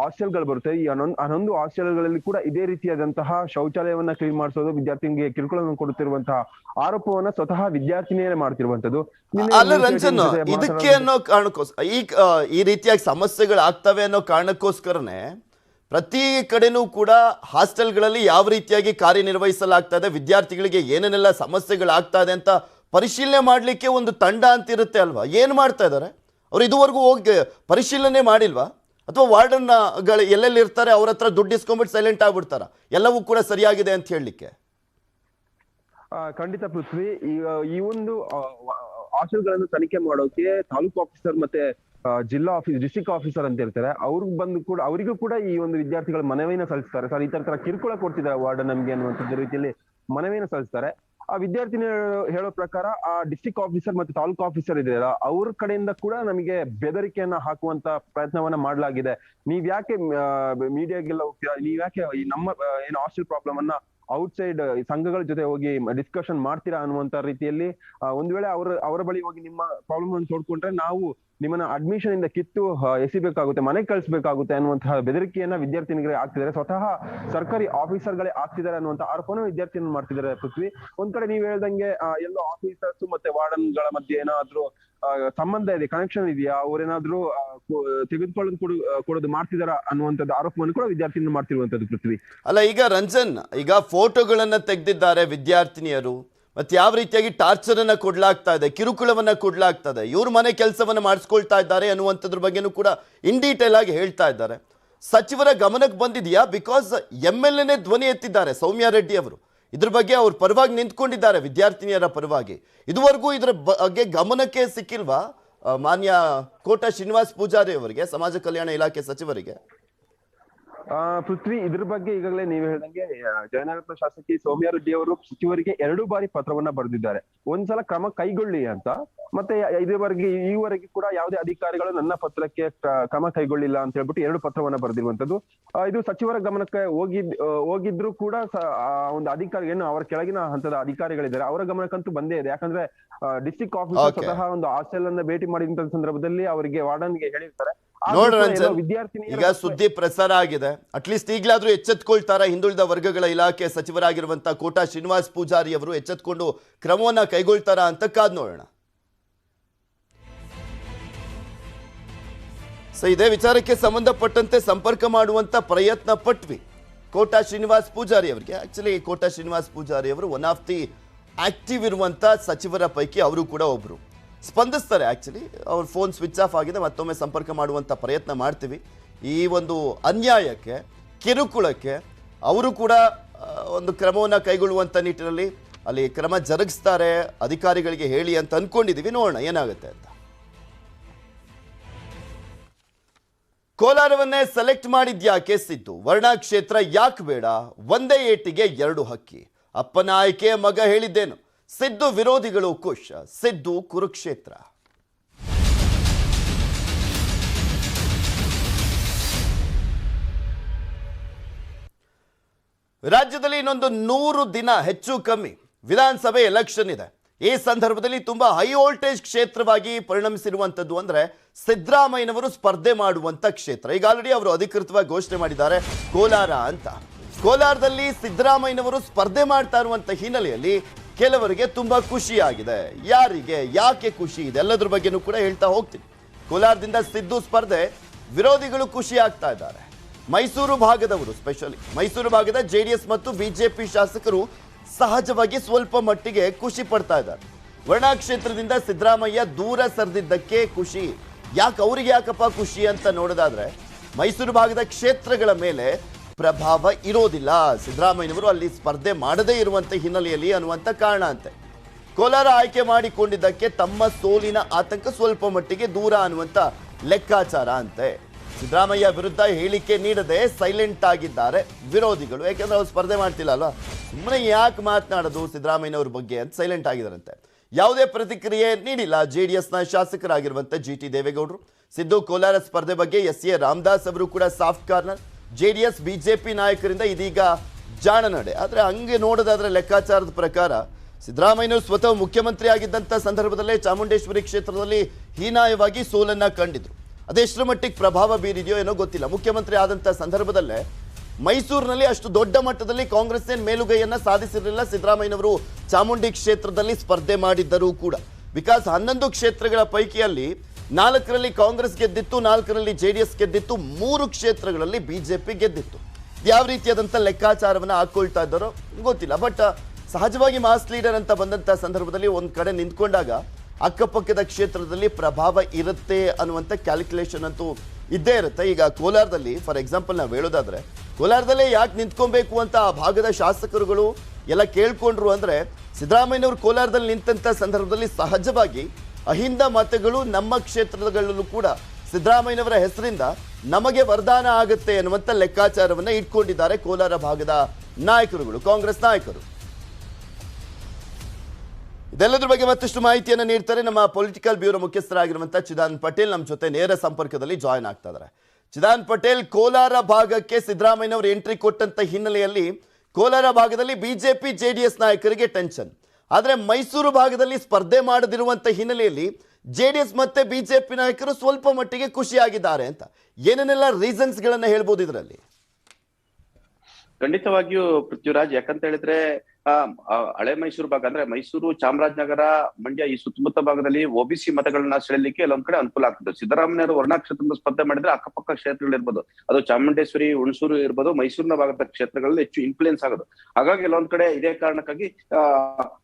ಹಾಸ್ಟೆಲ್ಗಳು ಬರುತ್ತೆ. ಈ 11 ಹಾಸ್ಟೆಲ್ಗಳಲ್ಲಿ ಕೂಡ ಇದೇ ರೀತಿಯಾದಂತಹ ಶೌಚಾಲಯವನ್ನ ಕ್ಲೀನ್ ಮಾಡಿಸೋದು, ವಿದ್ಯಾರ್ಥಿನಿಗೆ ಕಿರುಕುಳವನ್ನು ಕೊಡುತ್ತಿರುವಂತಹ ಆರೋಪವನ್ನ ಸ್ವತಃ ವಿದ್ಯಾರ್ಥಿನಿಯರೇ ಮಾಡ್ತಿರುವಂತದ್ದು. ಅಲ್ಲ ರಂಜನ್, ಇದಕ್ಕೆ ಅನ್ನೋ ಕಾರಣಕ್ಕೋಸ್ಕರ ಈ ರೀತಿಯಾಗಿ ಸಮಸ್ಯೆಗಳಾಗ್ತವೆ ಅನ್ನೋ ಕಾರಣಕ್ಕೋಸ್ಕರನೇ ಪ್ರತಿ ಕಡೆನೂ ಕೂಡ ಹಾಸ್ಟೆಲ್ಗಳಲ್ಲಿ ಯಾವ ರೀತಿಯಾಗಿ ಕಾರ್ಯನಿರ್ವಹಿಸಲಾಗ್ತಾ ಇದೆ, ವಿದ್ಯಾರ್ಥಿಗಳಿಗೆ ಏನೇನೆಲ್ಲ ಸಮಸ್ಯೆಗಳಾಗ್ತಾ ಇದೆ ಅಂತ ಪರಿಶೀಲನೆ ಮಾಡಲಿಕ್ಕೆ ಒಂದು ತಂಡ ಅಂತ ಇರುತ್ತೆ ಅಲ್ವಾ? ಏನು ಮಾಡ್ತಾ ಇದ್ದಾರೆ ಅವ್ರು? ಇದುವರೆಗೂ ಹೋಗಿ ಪರಿಶೀಲನೆ ಮಾಡಿಲ್ವಾ? ಅಥವಾ ವಾರ್ಡನ್ಗಳು ಎಲ್ಲೆಲ್ಲಿ ಇರ್ತಾರೆ ಅವ್ರ ಹತ್ರ ದುಡ್ಡು ಇಸ್ಕೊಂಡ್ಬಿಟ್ಟು ಸೈಲೆಂಟ್ ಆಗ್ಬಿಡ್ತಾರ ಎಲ್ಲವೂ ಕೂಡ ಸರಿಯಾಗಿದೆ ಅಂತ ಹೇಳಲಿಕ್ಕೆ? ಖಂಡಿತ ಪೃಥ್ವಿ. ಈ ಒಂದು ಹಾಸ್ಟೆಲ್ಗಳನ್ನು ತನಿಖೆ ಮಾಡೋಕೆ ತಾಲೂಕು ಆಫೀಸರ್ ಮತ್ತೆ ಜಿಲ್ಲಾ ಡಿಸ್ಟ್ರಿಕ್ಟ್ ಆಫೀಸರ್ ಅಂತ ಇರ್ತಾರೆ, ಅವ್ರಿಗೆ ಬಂದು ಕೂಡ ಅವರಿಗೂ ಕೂಡ ಈ ಒಂದು ವಿದ್ಯಾರ್ಥಿಗಳ ಮನವಿಯನ್ನು ಸಲ್ಲಿಸ್ತಾರೆ. ಸರ್, ಈ ತರ ಕಿರುಕುಳ ಕೊಡ್ತಿದ್ದಾರೆ ವಾರ್ಡನ್ ನಮ್ಗೆ ಅನ್ನುವಂಥದ್ದು ರೀತಿಯಲ್ಲಿ ಮನವಿಯನ್ನು ಸಲ್ಲಿಸ್ತಾರೆ. ಆ ವಿದ್ಯಾರ್ಥಿನಿ ಹೇಳೋ ಪ್ರಕಾರ ಆ ಡಿಸ್ಟ್ರಿಕ್ಟ್ ಆಫೀಸರ್ ಮತ್ತೆ ತಾಲೂಕು ಆಫೀಸರ್ ಇದೆಯಲ್ಲ, ಅವ್ರ ಕಡೆಯಿಂದ ಕೂಡ ನಮಗೆ ಬೆದರಿಕೆಯನ್ನ ಹಾಕುವಂತ ಪ್ರಯತ್ನವನ್ನ ಮಾಡಲಾಗಿದೆ. ನೀವ್ ಯಾಕೆ ಮೀಡಿಯಾಗೆಲ್ಲ ಹೋಗ್ತೀರಾ, ನೀವ್ ಯಾಕೆ ಈ ನಮ್ಮ ಏನು ಹಾಸ್ಟೆಲ್ ಪ್ರಾಬ್ಲಮ್ ಅನ್ನ ಔಟ್ಸೈಡ್ ಸಂಘಗಳ ಜೊತೆ ಹೋಗಿ ಡಿಸ್ಕಷನ್ ಮಾಡ್ತೀರಾ ಅನ್ನುವಂತ ರೀತಿಯಲ್ಲಿ ಒಂದ್ ವೇಳೆ ಅವರ ಬಳಿ ಹೋಗಿ ನಿಮ್ಮ ಪ್ರಾಬ್ಲಮ್ ಅನ್ನು ತೋಡ್ಕೊಂಡ್ರೆ ನಾವು ನಿಮ್ಮನ್ನ ಅಡ್ಮಿಷನ್ ಇಂದ ಕಿತ್ತು ಎಸಿಬೇಕಾಗುತ್ತೆ, ಮನೆಗೆ ಕಳಿಸ್ಬೇಕಾಗುತ್ತೆ ಅನ್ನುವಂತಹ ಬೆದರಿಕೆಯನ್ನ ವಿದ್ಯಾರ್ಥಿನಿಗಳಿಗೆ ಆಗ್ತಿದ್ದಾರೆ. ಸ್ವತಃ ಸರ್ಕಾರಿ ಆಫೀಸರ್ಗಳೇ ಆಗ್ತಿದ್ದಾರೆ ಅನ್ನುವಂತ ಆರೋಪನ ವಿದ್ಯಾರ್ಥಿಯನ್ನು ಮಾಡ್ತಿದ್ದಾರೆ. ಪೃಥ್ವಿ, ಒಂದ್ ಕಡೆ ನೀವ್ ಹೇಳ್ದಂಗೆ ಎಲ್ಲೋ ಆಫೀಸರ್ಸ್ ಮತ್ತೆ ವಾರ್ಡನ್ ಗಳ ಮಧ್ಯೆ ಏನಾದ್ರೂ ಸಂಬಂಧ ಇದೆ, ಕನೆಕ್ಷನ್ ಇದೆಯಾ, ಅವ್ರೇನಾದ್ರೂ ತೆಗೆದುಕೊಳ್ಳೋದು ಕೊಡೋದು ಮಾಡ್ತಿದಾರ ಅನ್ನುವಂಥದ್ದು ಆರೋಪವನ್ನು ಕೂಡ ವಿದ್ಯಾರ್ಥಿನಿಗಳು ಮಾಡ್ತಿರುವಂತದ್ದು. ಪೃಥ್ವಿ, ಅಲ್ಲ, ಈಗ ರಂಜನ್, ಈಗ ಫೋಟೋಗಳನ್ನ ತೆಗೆದಿದ್ದಾರೆ ವಿದ್ಯಾರ್ಥಿನಿಯರು, ಮತ್ತೆ ಯಾವ ರೀತಿಯಾಗಿ ಟಾರ್ಚರ್ ಅನ್ನ ಕೊಡ್ಲಾಗ್ತಾ ಇದೆ, ಕಿರುಕುಳವನ್ನ ಕೊಡ್ಲಾಗ್ತಾ ಇದೆ, ಇವ್ರ ಮನೆ ಕೆಲಸವನ್ನ ಮಾಡಿಸ್ಕೊಳ್ತಾ ಇದ್ದಾರೆ ಅನ್ನುವಂಥದ್ರ ಬಗ್ಗೆನೂ ಕೂಡ ಇನ್ ಡೀಟೇಲ್ ಆಗಿ ಹೇಳ್ತಾ ಇದ್ದಾರೆ. ಸಚಿವರ ಗಮನಕ್ಕೆ ಬಂದಿದೆಯಾ? ಬಿಕಾಸ್ MLA ಧ್ವನಿ ಎತ್ತಿದ್ದಾರೆ ಸೌಮ್ಯ ರೆಡ್ಡಿ ಅವರು, ಇದ್ರ ಬಗ್ಗೆ ಅವ್ರ ಪರವಾಗಿ ನಿಂತ್ಕೊಂಡಿದ್ದಾರೆ, ವಿದ್ಯಾರ್ಥಿನಿಯರ ಪರವಾಗಿ. ಇದುವರೆಗೂ ಇದರ ಬಗ್ಗೆ ಗಮನಕ್ಕೆ ಸಿಕ್ಕಿಲ್ವಾ ಮಾನ್ಯ ಕೋಟ ಶ್ರೀನಿವಾಸ್ ಪೂಜಾರಿ ಅವರಿಗೆ, ಸಮಾಜ ಕಲ್ಯಾಣ ಇಲಾಖೆ ಸಚಿವರಿಗೆ? ಪೃಥ್ವಿ, ಇದ್ರ ಬಗ್ಗೆ ಈಗಾಗಲೇ ನೀವು ಹೇಳ್ದಂಗೆ ಜಯನಗರದ ಶಾಸಕಿ ಸೌಮ್ಯ ರೆಡ್ಡಿ ಅವರು ಸಚಿವರಿಗೆ 2 ಬಾರಿ ಪತ್ರವನ್ನ ಬರೆದಿದ್ದಾರೆ. ಒಂದ್ಸಲ ಕ್ರಮ ಕೈಗೊಳ್ಳಿ ಅಂತ, ಮತ್ತೆ ಈವರೆಗೆ ಕೂಡ ಯಾವುದೇ ಅಧಿಕಾರಿಗಳು ನನ್ನ ಪತ್ರಕ್ಕೆ ಕ್ರಮ ಕೈಗೊಳ್ಳಿಲ್ಲ ಅಂತ ಹೇಳ್ಬಿಟ್ಟು 2 ಪತ್ರವನ್ನ ಬರೆದಿರುವಂತದ್ದು. ಇದು ಸಚಿವರ ಗಮನಕ್ಕೆ ಹೋಗಿದ್ರು ಕೂಡ ಒಂದು ಅಧಿಕಾರಿ ಏನು ಅವರ ಕೆಳಗಿನ ಹಂತದ ಅಧಿಕಾರಿಗಳಿದ್ದಾರೆ, ಅವರ ಗಮನಕ್ಕಂತೂ ಬಂದೇ ಇದೆ. ಯಾಕಂದ್ರೆ ಡಿಸ್ಟ್ರಿಕ್ಟ್ ಆಫೀಸರ್ ಸ್ವತಃ ಒಂದು ಹಾಸ್ಟೆಲ್ ಅನ್ನ ಭೇಟಿ ಮಾಡಿದಂತ ಸಂದರ್ಭದಲ್ಲಿ ಅವರಿಗೆ ವಾರ್ಡನ್ಗೆ ಹೇಳಿರ್ತಾರೆ. ಈಗ ಸುದ್ದಿ ಪ್ರಸಾರ ಆಗಿದೆ, ಅಟ್ಲೀಸ್ಟ್ ಈಗಲಾದ್ರೂ ಎಚ್ಚೆತ್ಕೊಳ್ತಾರ ಹಿಂದುಳಿದ ವರ್ಗಗಳ ಇಲಾಖೆ ಸಚಿವರಾಗಿರುವಂತಹ ಕೋಟ ಶ್ರೀನಿವಾಸ್ ಪೂಜಾರಿ ಅವರು ಎಚ್ಚೆತ್ಕೊಂಡು ಕ್ರಮವನ್ನ ಕೈಗೊಳ್ತಾರ ಅಂತ ಕಾದ್ ನೋಡೋಣ. ಸೊ ಇದೇ ವಿಚಾರಕ್ಕೆ ಸಂಬಂಧಪಟ್ಟಂತೆ ಸಂಪರ್ಕ ಮಾಡುವಂತ ಪ್ರಯತ್ನ ಪಟ್ವಿ ಕೋಟ ಶ್ರೀನಿವಾಸ್ ಪೂಜಾರಿ ಅವರಿಗೆ. ಆಕ್ಚುಲಿ ಕೋಟ ಶ್ರೀನಿವಾಸ್ ಪೂಜಾರಿ ಅವರು ಒನ್ ಆಫ್ ದಿ ಆಕ್ಟಿವ್ ಇರುವಂತ ಸಚಿವರ ಪೈಕಿ ಅವರು ಕೂಡ ಒಬ್ರು. ಸ್ಪಂದಿಸ್ತಾರೆ. ಆಕ್ಚುಲಿ ಅವ್ರ ಫೋನ್ ಸ್ವಿಚ್ ಆಫ್ ಆಗಿದೆ, ಮತ್ತೊಮ್ಮೆ ಸಂಪರ್ಕ ಮಾಡುವಂಥ ಪ್ರಯತ್ನ ಮಾಡ್ತೀವಿ. ಈ ಒಂದು ಅನ್ಯಾಯಕ್ಕೆ, ಕಿರುಕುಳಕ್ಕೆ ಅವರು ಕೂಡ ಒಂದು ಕ್ರಮವನ್ನು ಕೈಗೊಳ್ಳುವಂಥ ನಿಟ್ಟಿನಲ್ಲಿ ಅಲ್ಲಿ ಕ್ರಮ ಜರುಗಿಸ್ತಾರೆ, ಅಧಿಕಾರಿಗಳಿಗೆ ಹೇಳಿ ಅಂತ ಅಂದ್ಕೊಂಡಿದ್ದೀವಿ. ನೋಡೋಣ ಏನಾಗುತ್ತೆ ಅಂತ. ಕೋಲಾರವನ್ನೇ ಸೆಲೆಕ್ಟ್ ಮಾಡಿದ್ಯಾಕೆ ಸಿದ್ದು? ವರ್ಣಾ ಕ್ಷೇತ್ರ ಯಾಕೆ ಬೇಡ? ಒಂದೇ ಏಟಿಗೆ 2 ಹಕ್ಕಿ. ಅಪ್ಪನ ಆಯ್ಕೆ ಮಗ ಹೇಳಿದ್ದೇನು? ಸಿದ್ದು ವಿರೋಧಿಗಳು ಖುಷ್, ಸಿದ್ದು ಕುರುಕ್ಷೇತ್ರ. ರಾಜ್ಯದಲ್ಲಿ ಇನ್ನೊಂದು 100 ದಿನ ಹೆಚ್ಚು ಕಮ್ಮಿ ವಿಧಾನಸಭೆ ಎಲೆಕ್ಷನ್ ಇದೆ. ಈ ಸಂದರ್ಭದಲ್ಲಿ ತುಂಬಾ ಹೈ ವೋಲ್ಟೇಜ್ ಕ್ಷೇತ್ರವಾಗಿ ಪರಿಣಮಿಸಿರುವಂತದ್ದು ಅಂದ್ರೆ ಸಿದ್ದರಾಮಯ್ಯನವರು ಸ್ಪರ್ಧೆ ಮಾಡುವಂತ ಕ್ಷೇತ್ರ. ಈಗ ಆಲ್ರೆಡಿ ಅವರು ಅಧಿಕೃತವಾಗಿ ಘೋಷಣೆ ಮಾಡಿದ್ದಾರೆ ಕೋಲಾರ ಅಂತ. ಕೋಲಾರದಲ್ಲಿ ಸಿದ್ದರಾಮಯ್ಯನವರು ಸ್ಪರ್ಧೆ ಮಾಡ್ತಾ ಇರುವಂತ ಹಿನ್ನೆಲೆಯಲ್ಲಿ ಕೆಲವರಿಗೆ ತುಂಬಾ ಖುಷಿಯಾಗಿದೆ. ಯಾರಿಗೆ, ಯಾಕೆ ಖುಷಿ ಇದೆ ಎಲ್ಲದ್ರ ಬಗ್ಗೆನೂ ಕೂಡ ಹೇಳ್ತಾ ಹೋಗ್ತೀನಿ. ಕೋಲಾರದಿಂದ ಸಿದ್ದು ಸ್ಪರ್ಧೆ, ವಿರೋಧಿಗಳು ಖುಷಿ ಆಗ್ತಾ ಇದ್ದಾರೆ. ಮೈಸೂರು ಭಾಗದವರು, ಸ್ಪೆಷಲಿ ಮೈಸೂರು ಭಾಗದ JDS ಮತ್ತು BJP ಶಾಸಕರು ಸಹಜವಾಗಿ ಸ್ವಲ್ಪ ಮಟ್ಟಿಗೆ ಖುಷಿ ಪಡ್ತಾ ಇದ್ದಾರೆ. ವರ್ಣಾ ಕ್ಷೇತ್ರದಿಂದ ಸಿದ್ದರಾಮಯ್ಯ ದೂರ ಸರಿದಿದ್ದಕ್ಕೆ ಖುಷಿ. ಅವ್ರಿಗೆ ಯಾಕಪ್ಪ ಖುಷಿ ಅಂತ ನೋಡೋದಾದ್ರೆ, ಮೈಸೂರು ಭಾಗದ ಕ್ಷೇತ್ರಗಳ ಮೇಲೆ ಪ್ರಭಾವ ಇರೋದಿಲ್ಲ, ಸಿದ್ದರಾಮಯ್ಯನವರು ಅಲ್ಲಿ ಸ್ಪರ್ಧೆ ಮಾಡದೇ ಇರುವಂತ ಹಿನ್ನೆಲೆಯಲ್ಲಿ ಅನ್ನುವಂಥ ಕಾರಣ ಅಂತೆ. ಕೋಲಾರ ಆಯ್ಕೆ ಮಾಡಿಕೊಂಡಿದ್ದಕ್ಕೆ ತಮ್ಮ ಸೋಲಿನ ಆತಂಕ ಸ್ವಲ್ಪ ಮಟ್ಟಿಗೆ ದೂರ ಅನ್ನುವಂಥ ಲೆಕ್ಕಾಚಾರ ಅಂತೆ. ಸಿದ್ದರಾಮಯ್ಯ ವಿರುದ್ಧ ಹೇಳಿಕೆ ನೀಡದೆ ಸೈಲೆಂಟ್ ಆಗಿದ್ದಾರೆ ವಿರೋಧಿಗಳು. ಯಾಕೆಂದ್ರೆ ಅವ್ರು ಸ್ಪರ್ಧೆ ಮಾಡ್ತಿಲ್ಲ ಅಲ್ವಾ, ಸುಮ್ಮನೆ ಯಾಕೆ ಮಾತನಾಡೋದು ಸಿದ್ದರಾಮಯ್ಯನವ್ರ ಬಗ್ಗೆ ಅಂತ ಸೈಲೆಂಟ್ ಆಗಿದ್ದಾರಂತೆ. ಯಾವುದೇ ಪ್ರತಿಕ್ರಿಯೆ ನೀಡಿಲ್ಲ JDSನ ಶಾಸಕರಾಗಿರುವಂಥ GT ದೇವೇಗೌಡರು. ಸಿದ್ದು ಕೋಲಾರ ಸ್ಪರ್ಧೆ ಬಗ್ಗೆ SA ರಾಮದಾಸ್ ಅವರು ಕೂಡ ಸಾಫ್ಟ್ ಕಾರ್ನರ್. JDS BJP ನಾಯಕರಿಂದ ಇದೀಗ ಜಾಣ ನಡೆ. ಆದರೆ ಹಂಗೆ ನೋಡೋದಾದ್ರೆ ಲೆಕ್ಕಾಚಾರದ ಪ್ರಕಾರ ಸಿದ್ದರಾಮಯ್ಯನವರು ಸ್ವತಃ ಮುಖ್ಯಮಂತ್ರಿ ಆಗಿದ್ದಂಥ ಸಂದರ್ಭದಲ್ಲೇ ಚಾಮುಂಡೇಶ್ವರಿ ಕ್ಷೇತ್ರದಲ್ಲಿ ಹೀನಾಯವಾಗಿ ಸೋಲನ್ನ ಕಂಡಿದ್ರು. ಅದೆಷ್ಟರ ಮಟ್ಟಿಗೆ ಪ್ರಭಾವ ಬೀರಿದೆಯೋ ಏನೋ ಗೊತ್ತಿಲ್ಲ. ಮುಖ್ಯಮಂತ್ರಿ ಆದಂಥ ಸಂದರ್ಭದಲ್ಲೇ ಮೈಸೂರಿನಲ್ಲಿ ಅಷ್ಟು ದೊಡ್ಡ ಮಟ್ಟದಲ್ಲಿ ಕಾಂಗ್ರೆಸ್ ಮೇಲುಗೈಯನ್ನ ಸಾಧಿಸಿರಲಿಲ್ಲ. ಸಿದ್ದರಾಮಯ್ಯನವರು ಚಾಮುಂಡಿ ಕ್ಷೇತ್ರದಲ್ಲಿ ಸ್ಪರ್ಧೆ ಮಾಡಿದ್ದರೂ ಕೂಡ ಬಿಕಾಸ್ 11 ಕ್ಷೇತ್ರಗಳ ಪೈಕಿಯಲ್ಲಿ 4ರಲ್ಲಿ ಕಾಂಗ್ರೆಸ್ ಗೆದ್ದಿತ್ತು, 4ರಲ್ಲಿ JDS ಗೆದ್ದಿತ್ತು, 3 ಕ್ಷೇತ್ರಗಳಲ್ಲಿ BJP ಗೆದ್ದಿತ್ತು. ಯಾವ ರೀತಿಯಾದಂಥ ಲೆಕ್ಕಾಚಾರವನ್ನು ಹಾಕೊಳ್ತಾ ಇದ್ದಾರೋ ಗೊತ್ತಿಲ್ಲ. ಬಟ್ ಸಹಜವಾಗಿ ಮಾಸ್ ಲೀಡರ್ ಅಂತ ಬಂದಂಥ ಸಂದರ್ಭದಲ್ಲಿ ಒಂದು ಕಡೆ ನಿಂತ್ಕೊಂಡಾಗ ಅಕ್ಕಪಕ್ಕದ ಕ್ಷೇತ್ರದಲ್ಲಿ ಪ್ರಭಾವ ಇರುತ್ತೆ ಅನ್ನುವಂಥ ಕ್ಯಾಲ್ಕುಲೇಷನ್ ಅಂತೂ ಇದ್ದೇ ಇರುತ್ತೆ. ಈಗ ಕೋಲಾರದಲ್ಲಿ ಫಾರ್ ಎಕ್ಸಾಂಪಲ್ ನಾವು ಹೇಳೋದಾದ್ರೆ, ಕೋಲಾರದಲ್ಲೇ ಯಾಕೆ ನಿಂತ್ಕೊಬೇಕು ಅಂತ ಆ ಭಾಗದ ಶಾಸಕರುಗಳು ಎಲ್ಲ ಕೇಳ್ಕೊಂಡ್ರು ಅಂದ್ರೆ, ಸಿದ್ದರಾಮಯ್ಯನವರು ಕೋಲಾರದಲ್ಲಿ ನಿಂತಂಥ ಸಂದರ್ಭದಲ್ಲಿ ಸಹಜವಾಗಿ ಅಹಿಂದ ಮತಗಳು ನಮ್ಮ ಕ್ಷೇತ್ರಗಳಲ್ಲೂ ಕೂಡ ಸಿದ್ದರಾಮಯ್ಯನವರ ಹೆಸರಿಂದ ನಮಗೆ ವರದಾನ ಆಗುತ್ತೆ ಎನ್ನುವಂತ ಲೆಕ್ಕಾಚಾರವನ್ನ ಇಟ್ಕೊಂಡಿದ್ದಾರೆ ಕೋಲಾರ ಭಾಗದ ನಾಯಕರುಗಳು, ಕಾಂಗ್ರೆಸ್ ನಾಯಕರು. ಇದೆಲ್ಲದ್ರ ಬಗ್ಗೆ ಮತ್ತಷ್ಟು ಮಾಹಿತಿಯನ್ನು ನೀಡ್ತಾರೆ ನಮ್ಮ ಪೊಲಿಟಿಕಲ್ ಬ್ಯೂರೋ ಮುಖ್ಯಸ್ಥರಾಗಿರುವಂತಹ ಚಿದಾನ್ ಪಟೇಲ್ ನಮ್ಮ ಜೊತೆ ನೇರ ಸಂಪರ್ಕದಲ್ಲಿ ಜಾಯ್ನ್ ಆಗ್ತಾ ಇದ್ದಾರೆ. ಚಿದಾನ್ ಪಟೇಲ್, ಕೋಲಾರ ಭಾಗಕ್ಕೆ ಸಿದ್ದರಾಮಯ್ಯನವರು ಎಂಟ್ರಿ ಕೊಟ್ಟಂತ ಹಿನ್ನೆಲೆಯಲ್ಲಿ ಕೋಲಾರ ಭಾಗದಲ್ಲಿ ಬಿಜೆಪಿ ಜೆಡಿಎಸ್ ನಾಯಕರಿಗೆ ಟೆನ್ಷನ್. ಆದರೆ ಮೈಸೂರು ಭಾಗದಲ್ಲಿ ಸ್ಪರ್ಧೆ ಮಾಡದಿರುವಂತ ಹಿನ್ನೆಲೆಯಲ್ಲಿ ಜೆಡಿಎಸ್ ಮತ್ತೆ ಬಿಜೆಪಿ ನಾಯಕರು ಸ್ವಲ್ಪ ಮಟ್ಟಿಗೆ ಖುಷಿಯಾಗಿದ್ದಾರೆ ಅಂತ ಏನೇನೆಲ್ಲ ರೀಸನ್ಸ್ ಗಳನ್ನ ಹೇಳ್ಬೋದು ಇದರಲ್ಲಿ? ಖಂಡಿತವಾಗಿಯೂ ಪೃಥ್ವಿರಾಜ್, ಯಾಕಂತ ಹೇಳಿದ್ರೆ ಹಳೆ ಮೈಸೂರು ಭಾಗ ಅಂದ್ರೆ ಮೈಸೂರು, ಚಾಮರಾಜನಗರ, ಮಂಡ್ಯ ಈ ಸುತ್ತಮುತ್ತ ಭಾಗದಲ್ಲಿ ಒಬಿಸಿ ಮತಗಳನ್ನ ಸೆಳೆಯಲಿಕ್ಕೆ ಎಲ್ಲೊಂದ್ ಕಡೆ ಅನುಕೂಲ ಆಗ್ತದೆ. ಸಿದ್ದರಾಮಯ್ಯವರು ವರ್ಣ ಕ್ಷೇತ್ರದಿಂದ ಸ್ಪರ್ಧೆ ಮಾಡಿದ್ರೆ ಅಕ್ಕಪಕ್ಕ ಕ್ಷೇತ್ರಗಳಿರ್ಬೋದು, ಅದು ಚಾಮುಂಡೇಶ್ವರಿ, ಹುಣಸೂರು ಇರ್ಬೋದು, ಮೈಸೂರಿನ ಭಾಗದ ಕ್ಷೇತ್ರಗಳಲ್ಲಿ ಹೆಚ್ಚು ಇನ್ಫ್ಲೂಯೆನ್ಸ್ ಆಗೋದು. ಹಾಗಾಗಿ ಎಲ್ಲೊಂದ್ ಕಡೆ ಇದೇ ಕಾರಣಕ್ಕಾಗಿ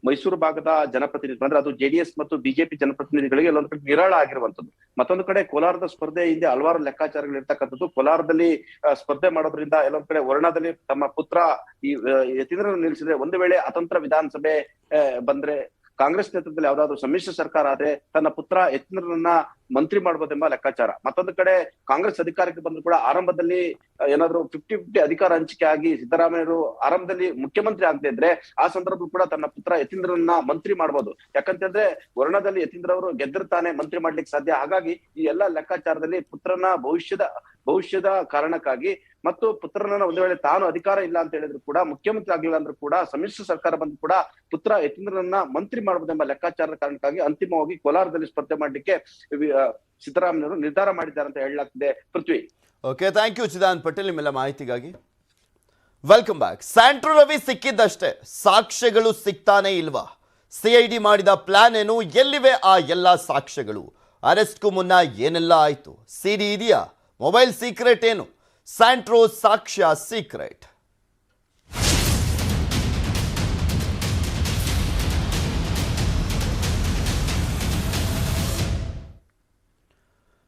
ಮೈಸೂರು ಭಾಗದ ಜನಪ್ರತಿನಿಧಿ ಅಂದ್ರೆ ಅದು ಜೆಡಿಎಸ್ ಮತ್ತು ಬಿಜೆಪಿ ಜನಪ್ರತಿನಿಧಿಗಳಿಗೆ ಎಲ್ಲೊಂದ್ ಕಡೆ ನಿರಾಳ ಆಗಿರುವಂತದ್ದು. ಮತ್ತೊಂದು ಕಡೆ ಕೋಲಾರದ ಸ್ಪರ್ಧೆ ಹಿಂದೆ ಹಲವಾರು ಲೆಕ್ಕಾಚಾರಗಳು ಇರ್ತಕ್ಕಂಥದ್ದು. ಕೋಲಾರದಲ್ಲಿ ಸ್ಪರ್ಧೆ ಮಾಡೋದ್ರಿಂದ ಎಲ್ಲೊಂದ್ ಕಡೆ ವರ್ಣದಲ್ಲಿ ತಮ್ಮ ಪುತ್ರ ಈ ಯತೀಂದ್ರನ್ನು ನಿಲ್ಲಿಸಿದ್ರೆ, ಒಂದು ವೇಳೆ ಅತಂತ್ರ ವಿಧಾನಸಭೆ ಬಂದ್ರೆ, ಕಾಂಗ್ರೆಸ್ ನೇತೃತ್ವದಲ್ಲಿ ಯಾವ್ದಾದ್ರು ಸಮ್ಮಿಶ್ರ ಸರ್ಕಾರ ಆದ್ರೆ ತನ್ನ ಪುತ್ರ ಯತೀಂದ್ರನನ್ನ ಮಂತ್ರಿ ಮಾಡಬಹುದೆಂಬ ಲೆಕ್ಕಾಚಾರ. ಮತ್ತೊಂದು ಕಡೆ ಕಾಂಗ್ರೆಸ್ ಅಧಿಕಾರಕ್ಕೆ ಬಂದ್ರು ಕೂಡ ಆರಂಭದಲ್ಲಿ ಏನಾದ್ರು 50-50 ಅಧಿಕಾರ ಹಂಚಿಕೆ ಆಗಿ ಸಿದ್ದರಾಮಯ್ಯರು ಆರಂಭದಲ್ಲಿ ಮುಖ್ಯಮಂತ್ರಿ ಆಗದೆ ಇದ್ರೆ ಆ ಸಂದರ್ಭದಲ್ಲಿ ಕೂಡ ತನ್ನ ಪುತ್ರ ಯತೀಂದ್ರನ್ನ ಮಂತ್ರಿ ಮಾಡಬಹುದು. ಯಾಕಂತಂದ್ರೆ ವರ್ಣದಲ್ಲಿ ಯತೀಂದ್ರ ಅವರು ಗೆದ್ದಿರ್ತಾನೆ, ಮಂತ್ರಿ ಮಾಡ್ಲಿಕ್ಕೆ ಸಾಧ್ಯ. ಹಾಗಾಗಿ ಈ ಎಲ್ಲಾ ಲೆಕ್ಕಾಚಾರದಲ್ಲಿ ಪುತ್ರನ ಭವಿಷ್ಯದ ಕಾರಣಕ್ಕಾಗಿ ಮತ್ತು ಪುತ್ರನ ಒಂದು ವೇಳೆ ತಾನು ಅಧಿಕಾರ ಇಲ್ಲ ಅಂತ ಹೇಳಿದ್ರು ಕೂಡ, ಮುಖ್ಯಮಂತ್ರಿ ಆಗಿಲ್ಲ ಅಂದ್ರೂ ಕೂಡ, ಸಮ್ಮಿಶ್ರ ಸರ್ಕಾರ ಬಂದ್ರು ಕೂಡ ಪುತ್ರ ಯತೀಂದ್ರನನ್ನ ಮಂತ್ರಿ ಮಾಡಬಹುದೆಂಬ ಲೆಕ್ಕಾಚಾರದ ಕಾರಣಕ್ಕಾಗಿ ಅಂತಿಮವಾಗಿ ಕೋಲಾರದಲ್ಲಿ ಸ್ಪರ್ಧೆ ಮಾಡಲಿಕ್ಕೆ ಸಿದ್ದರಾಮಯ್ಯವರು ನಿರ್ಧಾರ ಮಾಡಿದ್ದಾರೆ ಅಂತ ಹೇಳಲಾಗ್ತಿದೆ. Prithvi. Okay, thank you Chidan Patel ನಿಮ್ಮೆಲ್ಲ ಮಾಹಿತಿಗಾಗಿ. Welcome back. ಸ್ಯಾಂಟ್ರೋ ರವಿ ಸಿಕ್ಕಿದ್ದಷ್ಟೇ, ಸಾಕ್ಷ್ಯಗಳು ಸಿಗ್ತಾನೆ ಇಲ್ವಾ? ಸಿಐಡಿ ಮಾಡಿದ ಪ್ಲಾನ್ ಏನು? ಎಲ್ಲಿವೆ ಆ ಎಲ್ಲ ಸಾಕ್ಷ್ಯಗಳು? ಅರೆಸ್ಟ್ಗೂ ಮುನ್ನ ಏನೆಲ್ಲ ಆಯ್ತು? ಸಿಡಿ ಇದೆಯಾ? ಮೊಬೈಲ್ ಸೀಕ್ರೆಟ್ ಏನು? ಸ್ಯಾಂಟ್ರೋ ಸಾಕ್ಷ್ಯ ಸೀಕ್ರೆಟ್.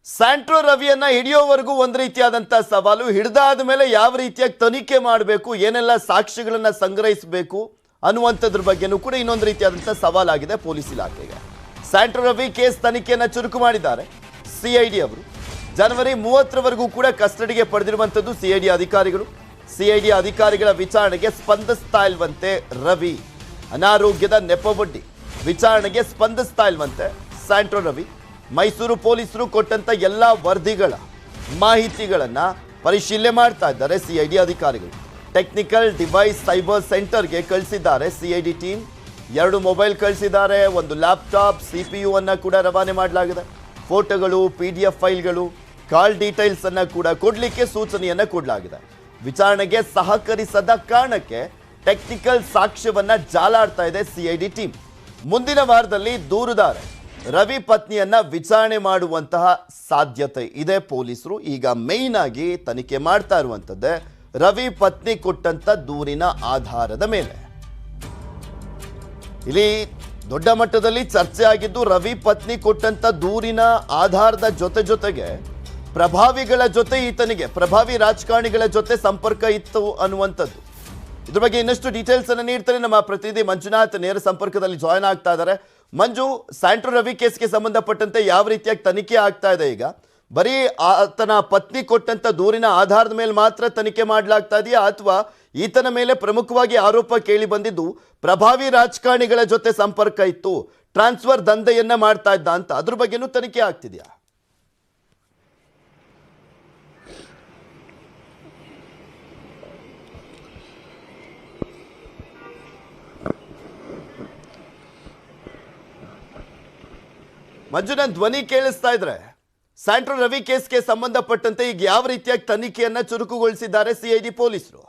ಸ್ಯಾಂಟ್ರೋ ರವಿಯನ್ನ ಹಿಡಿಯೋವರೆಗೂ ಒಂದು ರೀತಿಯಾದಂಥ ಸವಾಲು, ಹಿಡಿದಾದ ಮೇಲೆ ಯಾವ ರೀತಿಯಾಗಿ ತನಿಖೆ ಮಾಡಬೇಕು, ಏನೆಲ್ಲ ಸಾಕ್ಷ್ಯಗಳನ್ನ ಸಂಗ್ರಹಿಸಬೇಕು ಅನ್ನುವಂಥದ್ರ ಬಗ್ಗೆನೂ ಕೂಡ ಇನ್ನೊಂದು ರೀತಿಯಾದಂಥ ಸವಾಲಾಗಿದೆ ಪೊಲೀಸ್ ಇಲಾಖೆಗೆ. ಸ್ಯಾಂಟ್ರೋ ರವಿ ಕೇಸ್ ತನಿಖೆಯನ್ನು ಚುರುಕು ಮಾಡಿದ್ದಾರೆ ಸಿಐಡಿ ಅವರು. ಜನವರಿ 30ರವರೆಗೂ ಕೂಡ ಕಸ್ಟಡಿಗೆ ಪಡೆದಿರುವಂಥದ್ದು ಸಿಐಡಿ ಅಧಿಕಾರಿಗಳು. ಸಿಐಡಿ ಅಧಿಕಾರಿಗಳ ವಿಚಾರಣೆಗೆ ಸ್ಪಂದಿಸ್ತಾ ಇಲ್ವಂತೆ ರವಿ. ಅನಾರೋಗ್ಯದ ನೆಪವೊಡ್ಡಿ ವಿಚಾರಣೆಗೆ ಸ್ಪಂದಿಸ್ತಾ ಇಲ್ವಂತೆ ಸ್ಯಾಂಟ್ರೋ ರವಿ. ಮೈಸೂರು ಪೊಲೀಸರು ಕೊಟ್ಟಂತ ಎಲ್ಲ ವರದಿಗಳ ಮಾಹಿತಿಗಳನ್ನ ಪರಿಶೀಲನೆ ಮಾಡ್ತಾ ಇದ್ದಾರೆ ಸಿಐಡಿ ಅಧಿಕಾರಿಗಳು. ಟೆಕ್ನಿಕಲ್ ಡಿವೈಸ್ ಸೈಬರ್ ಸೆಂಟರ್ಗೆ ಕಳಿಸಿದ್ದಾರೆ ಸಿಐಡಿ ಟೀಮ್. 2 ಮೊಬೈಲ್ ಕಳಿಸಿದ್ದಾರೆ, 1 ಲ್ಯಾಪ್ಟಾಪ್, CPU ಅನ್ನ ಕೂಡ ರವಾನೆ ಮಾಡಲಾಗಿದೆ. ಫೋಟೋಗಳು, PDF ಫೈಲ್ಗಳು, ಕಾಲ್ ಡೀಟೇಲ್ಸ್ ಅನ್ನ ಕೂಡ ಕೊಡ್ಲಿಕ್ಕೆ ಸೂಚನೆಯನ್ನ ಕೊಡಲಾಗಿದೆ. ವಿಚಾರಣೆಗೆ ಸಹಕರಿಸದ ಕಾರಣಕ್ಕೆ ಟೆಕ್ನಿಕಲ್ ಸಾಕ್ಷ್ಯವನ್ನ ಜಾಲಾಡ್ತಾ ಇದೆ ಸಿಐಡಿ ಟೀಮ್. ಮುಂದಿನ ವಾರದಲ್ಲಿ ದೂರುದಾರ ರವಿ ಪತ್ನಿಯನ್ನ ವಿಚಾರಣೆ ಮಾಡುವಂತಹ ಸಾಧ್ಯತೆ ಇದೆ. ಪೊಲೀಸರು ಈಗ ಮೇಯ್ನ್ ಆಗಿ ತನಿಖೆ ಮಾಡ್ತಾ ಇರುವಂತದ್ದೇ ರವಿ ಪತ್ನಿ ಕೊಟ್ಟಂತ ದೂರಿನ ಆಧಾರದ ಮೇಲೆ. ಇಲ್ಲಿ ದೊಡ್ಡ ಮಟ್ಟದಲ್ಲಿ ಚರ್ಚೆ ಆಗಿದ್ದು ರವಿ ಪತ್ನಿ ಕೊಟ್ಟಂತ ದೂರಿನ ಆಧಾರದ ಜೊತೆಗೆ ಪ್ರಭಾವಿಗಳ ಜೊತೆ ಈತನಿಗೆ, ಪ್ರಭಾವಿ ರಾಜಕಾರಣಿಗಳ ಜೊತೆ ಸಂಪರ್ಕ ಇತ್ತು ಅನ್ನುವಂಥದ್ದು. ಇದ್ರ ಬಗ್ಗೆ ಇನ್ನಷ್ಟು ಡೀಟೇಲ್ಸ್ ಅನ್ನು ನೀಡ್ತಾರೆ ನಮ್ಮ ಪ್ರತಿನಿಧಿ ಮಂಜುನಾಥ್, ನೇರ ಸಂಪರ್ಕದಲ್ಲಿ ಜಾಯ್ನ್ ಆಗ್ತಾ ಇದ್ದಾರೆ. ಮಂಜು, ಸ್ಯಾಂಟ್ರೋ ರವಿ ಕೇಸ್ಗೆ ಸಂಬಂಧಪಟ್ಟಂತೆ ಯಾವ ರೀತಿಯಾಗಿ ತನಿಖೆ ಆಗ್ತಾ ಇದೆ? ಈಗ ಬರೀ ಆತನ ಪತ್ನಿ ಕೊಟ್ಟಂತ ದೂರಿನ ಆಧಾರದ ಮೇಲೆ ಮಾತ್ರ ತನಿಖೆ ಮಾಡಲಾಗ್ತಾ ಇದೆಯಾ, ಅಥವಾ ಈತನ ಮೇಲೆ ಪ್ರಮುಖವಾಗಿ ಆರೋಪ ಕೇಳಿ ಬಂದಿದ್ದು ಪ್ರಭಾವಿ ರಾಜಕಾರಣಿಗಳ ಜೊತೆ ಸಂಪರ್ಕ ಇತ್ತು, ಟ್ರಾನ್ಸ್ಫರ್ ದಂಧೆಯನ್ನ ಮಾಡ್ತಾ ಇದ್ದ ಅಂತ, ಅದ್ರ ಬಗ್ಗೆನೂ ತನಿಖೆ ಆಗ್ತಿದೆಯಾ? ಮಂಜುನಾಥ್, ಧ್ವನಿ ಕೇಳಿಸ್ತಾ ಇದ್ರೆ ಸ್ಯಾಂಟ್ರೋ ರವಿ ಕೇಸ್ಗೆ ಸಂಬಂಧಪಟ್ಟಂತೆ ಈಗ ಯಾವ ರೀತಿಯಾಗಿ ತನಿಖೆಯನ್ನ ಚುರುಕುಗೊಳಿಸಿದ್ದಾರೆ ಸಿಐಡಿ ಪೊಲೀಸರು?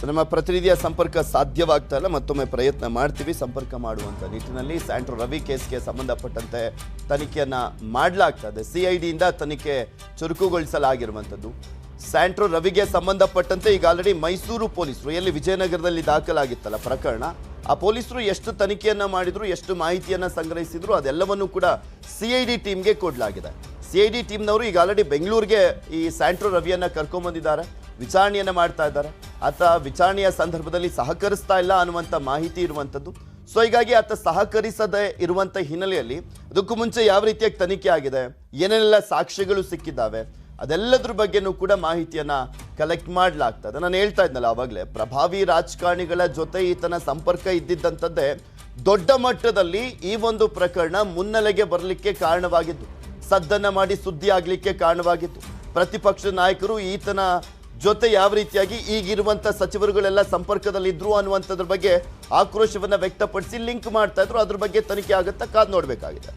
ನಮ್ಮ ಪ್ರತಿನಿಧಿಯ ಸಂಪರ್ಕ ಸಾಧ್ಯವಾಗ್ತಾ ಇಲ್ಲ, ಮತ್ತೊಮ್ಮೆ ಪ್ರಯತ್ನ ಮಾಡ್ತೀವಿ ಸಂಪರ್ಕ ಮಾಡುವಂಥ ನಿಟ್ಟಿನಲ್ಲಿ. ಸ್ಯಾಂಟ್ರೋ ರವಿ ಕೇಸ್ಗೆ ಸಂಬಂಧಪಟ್ಟಂತೆ ತನಿಖೆಯನ್ನ ಮಾಡಲಾಗ್ತದೆ, ಸಿಐಡಿಯಿಂದ ತನಿಖೆ ಚುರುಕುಗೊಳಿಸಲಾಗಿರುವಂಥದ್ದು. ಸ್ಯಾಂಟ್ರೋ ರವಿಗೆ ಸಂಬಂಧಪಟ್ಟಂತೆ ಈಗ ಆಲ್ರೆಡಿ ಮೈಸೂರು ಪೊಲೀಸರು, ಎಲ್ಲಿ ವಿಜಯನಗರದಲ್ಲಿ ದಾಖಲಾಗಿತ್ತಲ್ಲ ಪ್ರಕರಣ, ಆ ಪೊಲೀಸರು ಎಷ್ಟು ತನಿಖೆಯನ್ನ ಮಾಡಿದ್ರು, ಎಷ್ಟು ಮಾಹಿತಿಯನ್ನ ಸಂಗ್ರಹಿಸಿದ್ರು, ಅದೆಲ್ಲವನ್ನೂ ಕೂಡ CID ಟೀಮ್ಗೆ ಕೊಡಲಾಗಿದೆ. CID ಟೀಮ್ನವರು ಈಗ ಆಲ್ರೆಡಿ ಬೆಂಗಳೂರಿಗೆ ಈ ಸ್ಯಾಂಟ್ರೋ ರವಿಯನ್ನ ಕರ್ಕೊಂಡ್ಬಂದಿದ್ದಾರೆ, ವಿಚಾರಣೆಯನ್ನ ಮಾಡ್ತಾ ಇದ್ದಾರೆ. ಆತ ವಿಚಾರಣೆಯ ಸಂದರ್ಭದಲ್ಲಿ ಸಹಕರಿಸ್ತಾ ಇಲ್ಲ ಅನ್ನುವಂಥ ಮಾಹಿತಿ ಇರುವಂಥದ್ದು. ಸೊ ಹೀಗಾಗಿ ಆತ ಸಹಕರಿಸದೇ ಇರುವಂಥ ಹಿನ್ನೆಲೆಯಲ್ಲಿ ಅದಕ್ಕೂ ಮುಂಚೆ ಯಾವ ರೀತಿಯಾಗಿ ತನಿಖೆ ಆಗಿದೆ, ಏನೆಲ್ಲ ಸಾಕ್ಷ್ಯಗಳು ಸಿಕ್ಕಿದ್ದಾವೆ, ಅದೆಲ್ಲದ್ರ ಬಗ್ಗೆನೂ ಕೂಡ ಮಾಹಿತಿಯನ್ನ ಕಲೆಕ್ಟ್ ಮಾಡಲಾಗ್ತದೆ. ನಾನು ಹೇಳ್ತಾ ಇದ್ನಲ್ಲ ಆವಾಗಲೇ, ಪ್ರಭಾವಿ ರಾಜಕಾರಣಿಗಳ ಜೊತೆ ಈತನ ಸಂಪರ್ಕ ಇದ್ದಿದ್ದಂಥದ್ದೇ ದೊಡ್ಡ ಮಟ್ಟದಲ್ಲಿ ಈ ಒಂದು ಪ್ರಕರಣ ಮುನ್ನೆಲೆಗೆ ಬರಲಿಕ್ಕೆ ಕಾರಣವಾಗಿದ್ದು, ಸದ್ದನ್ನ ಮಾಡಿ ಸುದ್ದಿ ಆಗಲಿಕ್ಕೆ ಕಾರಣವಾಗಿತ್ತು. ಪ್ರತಿಪಕ್ಷ ನಾಯಕರು ಈತನ ಜೊತೆ ಯಾವ ರೀತಿಯಾಗಿ ಈಗಿರುವಂಥ ಸಚಿವರುಗಳೆಲ್ಲ ಸಂಪರ್ಕದಲ್ಲಿದ್ರು ಅನ್ನುವಂಥದ್ರ ಬಗ್ಗೆ ಆಕ್ರೋಶವನ್ನ ವ್ಯಕ್ತಪಡಿಸಿ ಲಿಂಕ್ ಮಾಡ್ತಾ ಇದ್ರು. ಅದ್ರ ಬಗ್ಗೆ ತನಿಖೆ ಆಗುತ್ತಾ ಕಾದು ನೋಡಬೇಕಾಗಿದೆ.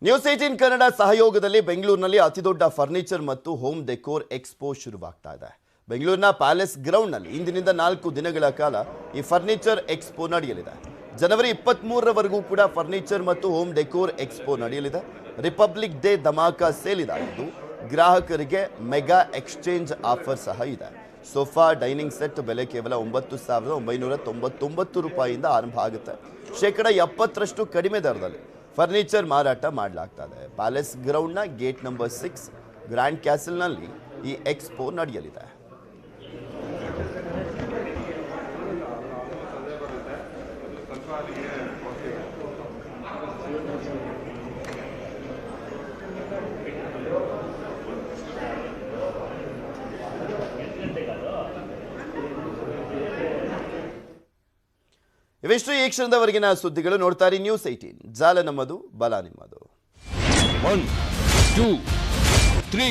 ನ್ಯೂಸ್ 18 ಕನ್ನಡ ಸಹಯೋಗದಲ್ಲಿ ಬೆಂಗಳೂರಿನಲ್ಲಿ ಅತಿದೊಡ್ಡ ಫರ್ನಿಚರ್ ಮತ್ತು ಹೋಮ್ ಡೆಕೋರ್ ಎಕ್ಸ್ಪೋ ಶುರುವಾಗ್ತಾ ಇದೆ. ಬೆಂಗಳೂರಿನ ಪ್ಯಾಲೇಸ್ ಗ್ರೌಂಡ್ನಲ್ಲಿ ಇಂದಿನಿಂದ 4 ದಿನಗಳ ಕಾಲ ಈ ಫರ್ನಿಚರ್ ಎಕ್ಸ್ಪೋ ನಡೆಯಲಿದೆ. ಜನವರಿ 23ರವರೆಗೂ ಕೂಡ ಫರ್ನಿಚರ್ ಮತ್ತು ಹೋಮ್ ಡೆಕೋರ್ ಎಕ್ಸ್ಪೋ ನಡೆಯಲಿದೆ. ರಿಪಬ್ಲಿಕ್ ಡೇ ಧಮಾಕ ಸೇಲ್ ಇದಾಗಿದ್ದು ಗ್ರಾಹಕರಿಗೆ ಮೆಗಾ ಎಕ್ಸ್ಚೇಂಜ್ ಆಫರ್ ಸಹ ಇದೆ. ಸೋಫಾ ಡೈನಿಂಗ್ ಸೆಟ್ ಬೆಲೆ ಕೇವಲ 9,999 ರೂಪಾಯಿಯಿಂದ ಆರಂಭ ಆಗುತ್ತೆ. 70% ಕಡಿಮೆ ದರದಲ್ಲಿ ಫರ್ನಿಚರ್ ಮಾರಾಟ ಮಾಡಲಾಗ್ತದೆ. ಪ್ಯಾಲೇಸ್ ಗ್ರೌಂಡ್ನ ಗೇಟ್ ನಂಬರ್ 6 ಗ್ರ್ಯಾಂಡ್ ಕ್ಯಾಸಲ್ನಲ್ಲಿ ಈ ಎಕ್ಸ್ಪೋ ನಡೆಯಲಿದೆ. ಇವೆಷ್ಟು ಈ ಕ್ಷಣದವರೆಗಿನ ಸುದ್ದಿಗಳು. ನೋಡ್ತಾರೆ ನ್ಯೂಸ್ 18, ಜಾಲ ನಮ್ಮದು, ಬಲ ನಿಮ್ಮದು. 1, 2, 3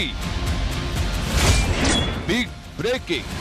ಬಿಗ್ ಬ್ರೇಕಿಂಗ್.